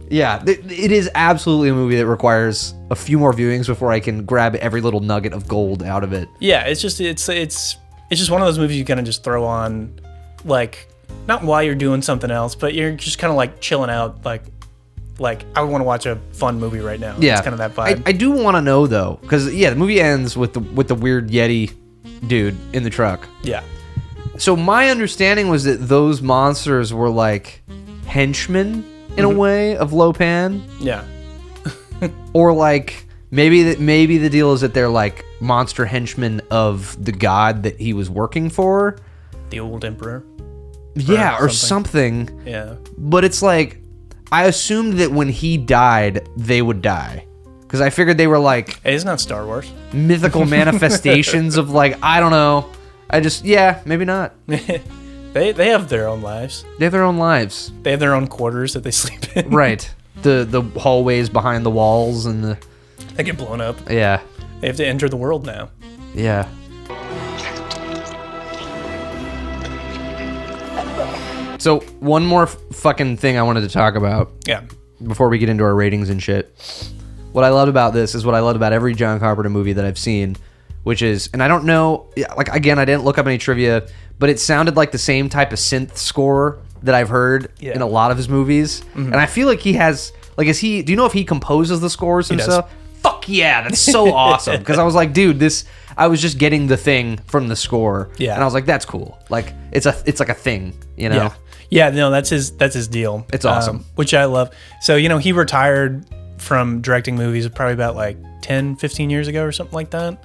Yeah, it is absolutely a movie that requires a few more viewings before I can grab every little nugget of gold out of it. Yeah, it's just one of those movies you kind of just throw on, like, not while you're doing something else, but you're just kind of like chilling out, like I want to watch a fun movie right now. Yeah, it's kind of that vibe. I do want to know though, because the movie ends with the weird Yeti dude in the truck. Yeah. So my understanding was that those monsters were like henchmen in a way of Lopan. Yeah. Or like maybe the deal is that they're like monster henchmen of the god that he was working for. The old emperor. Yeah, or something. Yeah. But it's like, I assumed that when he died, they would die. Because I figured they were like... Hey, it's not Star Wars. Mythical manifestations of like, I don't know. Maybe not. They have their own lives. They have their own lives. They have their own quarters that they sleep in. Right. The hallways behind the walls and the... They get blown up. Yeah. They have to enter the world now. Yeah. So, one more fucking thing I wanted to talk about. Yeah. Before we get into our ratings and shit. What I loved about this is what I loved about every John Carpenter movie that I've seen, which is, and I don't know, like, again, I didn't look up any trivia, but it sounded like the same type of synth score that I've heard in a lot of his movies. Mm-hmm. And I feel like he has, Like, do you know if he composes the scores himself? Fuck yeah, that's so awesome. Because I was like, dude, I was just getting the thing from the score. Yeah. And I was like, that's cool. Like, it's like a thing, you know? Yeah, no, that's his deal. It's awesome. Which I love. So, he retired from directing movies probably about like 10, 15 years ago or something like that.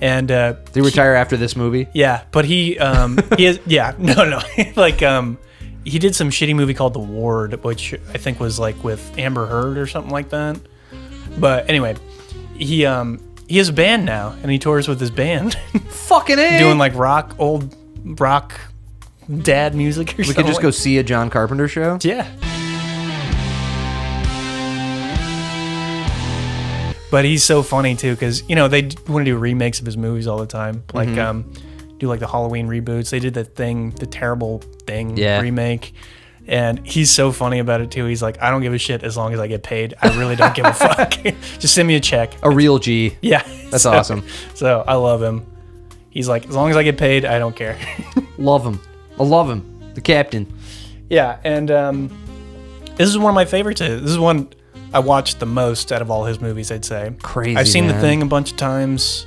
And did he retire after this movie? Yeah, but he has no. Like he did some shitty movie called The Ward, which I think was like with Amber Heard or something like that. But anyway, he has a band now and he tours with his band. Fucking A. Doing like old rock dad music or something. We could just go see a John Carpenter show? Yeah. But he's so funny too, because they want to do remakes of his movies all the time, like do like the Halloween reboots. They did the Terrible Thing remake, and he's so funny about it too. He's like, I don't give a shit as long as I get paid. I really don't give a fuck. Just send me a check. A real G. Yeah, that's awesome. So I love him. He's like, as long as I get paid, I don't care. Love him. I love him. The captain. Yeah, and this is one of my favorites. This is one I watched the most out of all his movies, I'd say. Crazy, I've seen man. The Thing a bunch of times.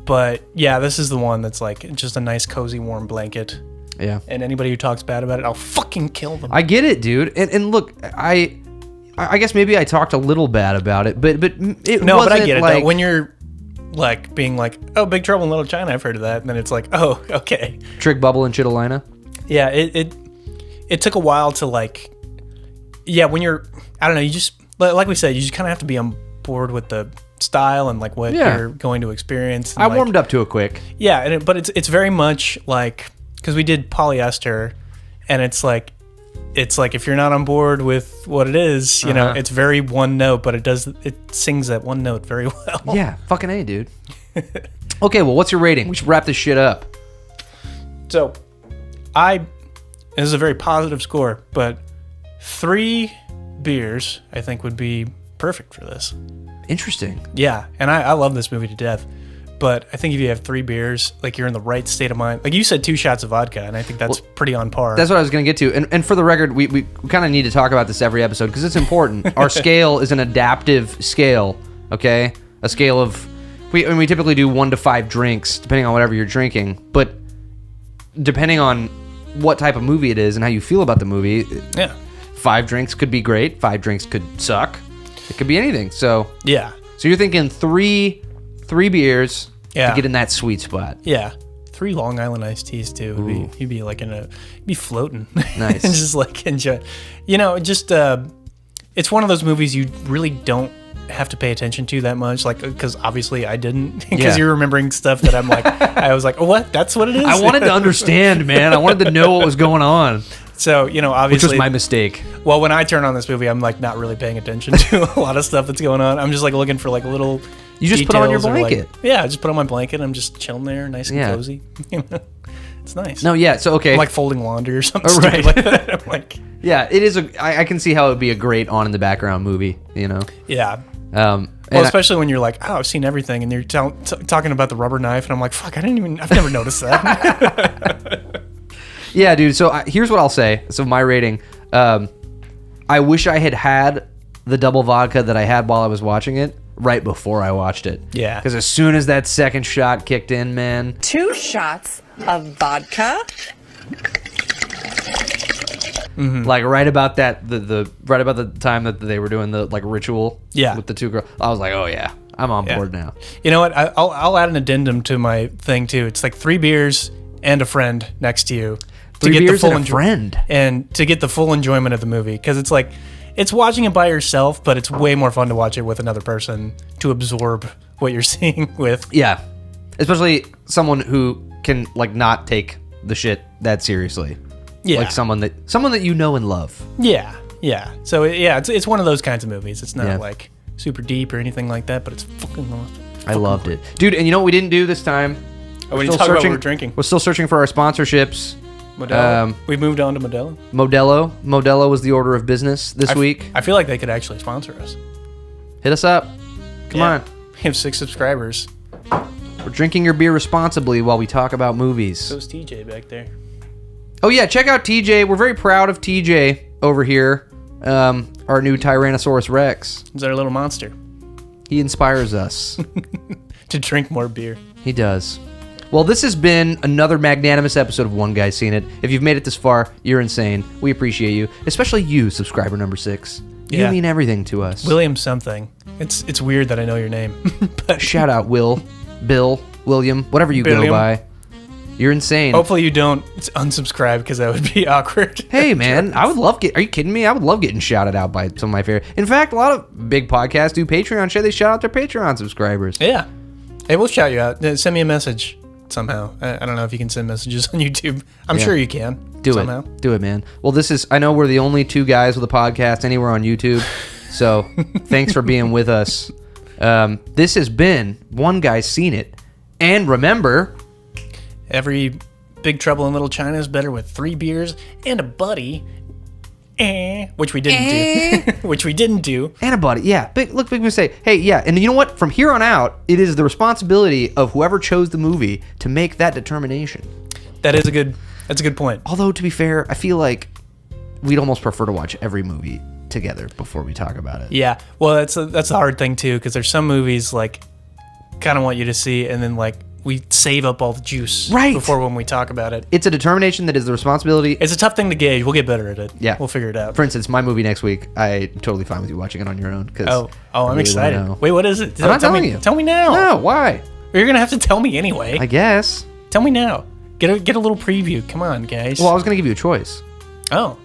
But yeah, this is the one that's like just a nice, cozy, warm blanket. Yeah. And anybody who talks bad about it, I'll fucking kill them. I get it, dude. And look, I guess maybe I talked a little bad about it, but it no, wasn't but I get it. like, Though. When you're like being like, oh, Big Trouble in Little China, I've heard of that. And then it's like, oh, okay. Trick Bubble and Chittalina. Yeah, it took a while to like, yeah, when you're, I don't know, you just, like we said, you just kind of have to be on board with the style and like what you're going to experience. And I warmed up to it quick. Yeah, but it's very much like, because we did Polyester, and it's like if you're not on board with what it is, you know, it's very one note, but it sings that one note very well. Yeah, fucking A, dude. Okay, well, what's your rating? We should wrap this shit up. So, this is a very positive score, but 3 beers I think would be perfect for this. Interesting. Yeah, and I love this movie to death, but I think if you have 3 beers, like you're in the right state of mind. Like you said, 2 shots of vodka, and I think that's pretty on par. That's what I was going to get to. And for the record, we kind of need to talk about this every episode because it's important. Our scale is an adaptive scale, okay? A scale of, we typically do 1 to 5 drinks, depending on whatever you're drinking, but depending on what type of movie it is and how you feel about the movie, 5 drinks could be great, 5 drinks could suck. It could be anything. So yeah. So you're thinking 3 beers to get in that sweet spot. Yeah. 3 Long Island iced teas too. You'd be like you'd be floating. Nice. And just like enjoy. You know, just it's one of those movies you really don't have to pay attention to that much, like, because obviously I didn't, because you're remembering stuff that I'm like, I was like, oh, what? That's what it is? I wanted to understand, man. I wanted to know what was going on. So, you know, obviously, which was my mistake. Well, when I turn on this movie, I'm like not really paying attention to a lot of stuff that's going on. I'm just like looking for like little. You just put on your blanket. I just put on my blanket. I'm just chilling there, nice and cozy. It's nice. No, yeah. So okay, I'm like folding laundry or something. Right. Like that. I'm like, yeah, it is I can see how it would be a great on in the background movie. You know. Yeah. Well, especially when you're like, oh, I've seen everything, and you're talking about the rubber knife, and I'm like, fuck, I've never noticed that. Yeah, dude. So here's what I'll say. So my rating, I wish I had the double vodka that I had while I was watching it right before I watched it. Yeah. Because as soon as that second shot kicked in, man. 2 shots of vodka. Mm-hmm. Like right about that, right about the time that they were doing the like ritual. Yeah. With the 2 girls, I was like, oh yeah, I'm on board now. You know what? I'll add an addendum to my thing too. It's like 3 beers and a friend next to you. 3 beers and a friend. And to get the full enjoyment of the movie. Because it's like, it's watching it by yourself, but it's way more fun to watch it with another person to absorb what you're seeing with. Yeah. Especially someone who can like not take the shit that seriously. Yeah. Like someone that you know and love. Yeah. Yeah. So yeah, it's one of those kinds of movies. It's not like super deep or anything like that, but it's fucking awesome. I loved it. Dude, and you know what we didn't do this time? We didn't talk about what we're drinking. We're still searching for our sponsorships. Modelo. We've moved on to Modelo. Modelo was the order of business this week. I feel like they could actually sponsor us. Hit us up. Come on. We have 6 subscribers. We're drinking your beer responsibly while we talk about movies. So's TJ back there. Oh yeah, check out TJ. We're very proud of TJ over here. our new Tyrannosaurus Rex. He's our little monster. He inspires us. To drink more beer. He does. Well, this has been another magnanimous episode of One Guy's Seen It. If you've made it this far, you're insane. We appreciate you. Especially you, subscriber number 6. You mean everything to us. William something. It's weird that I know your name. But shout out Will, Bill, William, whatever you go by. You're insane. Hopefully you don't unsubscribe because that would be awkward. Hey man, I would love are you kidding me? I would love getting shouted out by some of my favorite. In fact, a lot of big podcasts do Patreon shit. They shout out their Patreon subscribers. Yeah. Hey, we'll shout you out. Send me a message somehow. I don't know if you can send messages on YouTube. I'm sure you can. Do it, man. Well, I know we're the only 2 guys with a podcast anywhere on YouTube. So thanks for being with us. This has been One Guy's Seen It. And remember, every Big Trouble in Little China is better with 3 beers and a buddy. Which we didn't do. Which we didn't do. And a buddy. Yeah. Big mistake. Hey, yeah. And you know what? From here on out, it is the responsibility of whoever chose the movie to make that determination. That's a good point. Although, to be fair, I feel like we'd almost prefer to watch every movie together before we talk about it. Yeah. Well, that's the hard thing, too, because there's some movies, like, kind of want you to see, and then, like, we save up all the juice before when we talk about it. It's a determination that is the responsibility. It's a tough thing to gauge. We'll get better at it. Yeah. We'll figure it out. For instance, my movie next week, I'm totally fine with you watching it on your own. I'm excited. Wait, what is it? I'm not telling you. Tell me now. No, why? You're going to have to tell me anyway. I guess. Tell me now. Get a little preview. Come on, guys. Well, I was going to give you a choice. Oh.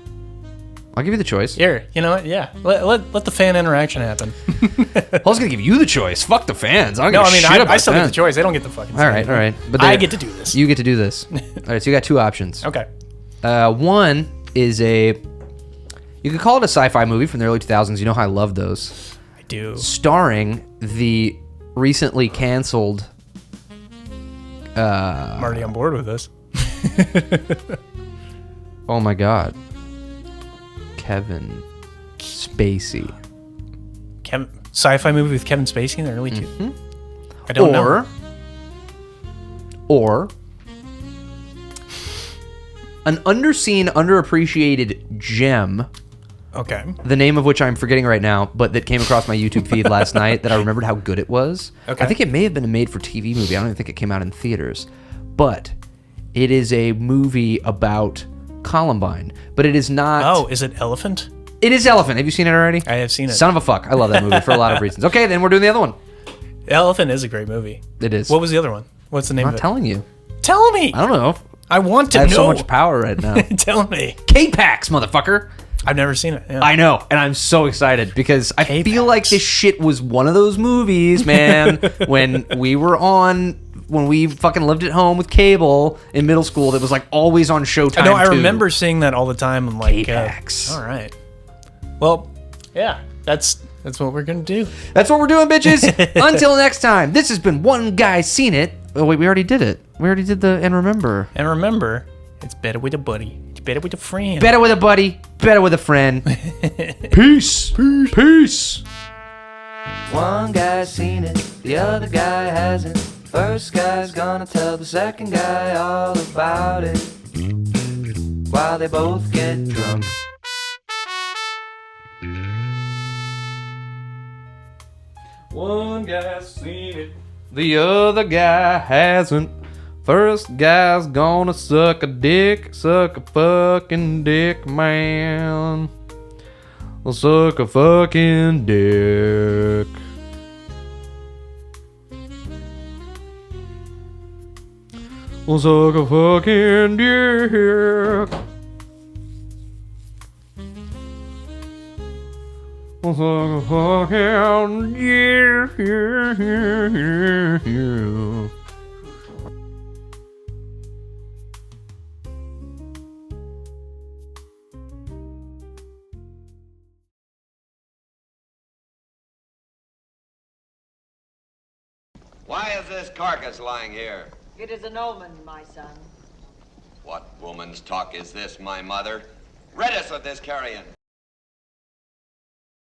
I'll give you the choice. Here, you know what? Yeah. Let the fan interaction happen. I was going to give you the choice. Fuck the fans. I still get the choice. They don't get the fucking All right. But I get to do this. You get to do this. All right, so you got 2 options. Okay. One is you could call it a sci-fi movie from the early 2000s. You know how I love those. I do. Starring the recently canceled... I'm already on board with this. Oh my God. Kevin Spacey. Sci-fi movie with Kevin Spacey in the early 2000s? I don't know. Or an underseen, underappreciated gem. Okay. The name of which I'm forgetting right now, but that came across my YouTube feed last night that I remembered how good it was. Okay. I think it may have been a made-for-TV movie. I don't even think it came out in theaters. But it is a movie about Columbine. But it is not... Oh, is it Elephant? It is Elephant. Have you seen it already? I have seen it. Son of a fuck. I love that movie for a lot of reasons. Okay, then we're doing the other one. Elephant is a great movie. It is. What was the other one? What's the name of it? I'm not telling you. Tell me! I don't know. I want to know. I have so much power right now. Tell me. K-Pax, motherfucker. I've never seen it. Yeah. I know, and I'm so excited because I feel like this shit was one of those movies, man, when we fucking lived at home with cable in middle school that was like always on Showtime. I remember seeing that all the time. And like, K-Pax. All right. Well, yeah, that's what we're going to do. That's what we're doing, bitches. Until next time, this has been One Guy Seen It. Oh, wait, we already did it. We already did the And Remember. And remember, it's better with a buddy. It's better with a friend. Better with a buddy. Better with a friend. Peace. Peace. Peace. One guy's seen it, the other guy hasn't. First guy's gonna tell the second guy all about it while they both get drunk. One guy's seen it, the other guy hasn't. First guy's gonna suck a fucking dick, man. Suck a fucking dick. Suck a fucking dick. Suck a fucking dick. Why is this carcass lying here? It is an omen, my son. What woman's talk is this, my mother? Rid us of this carrion.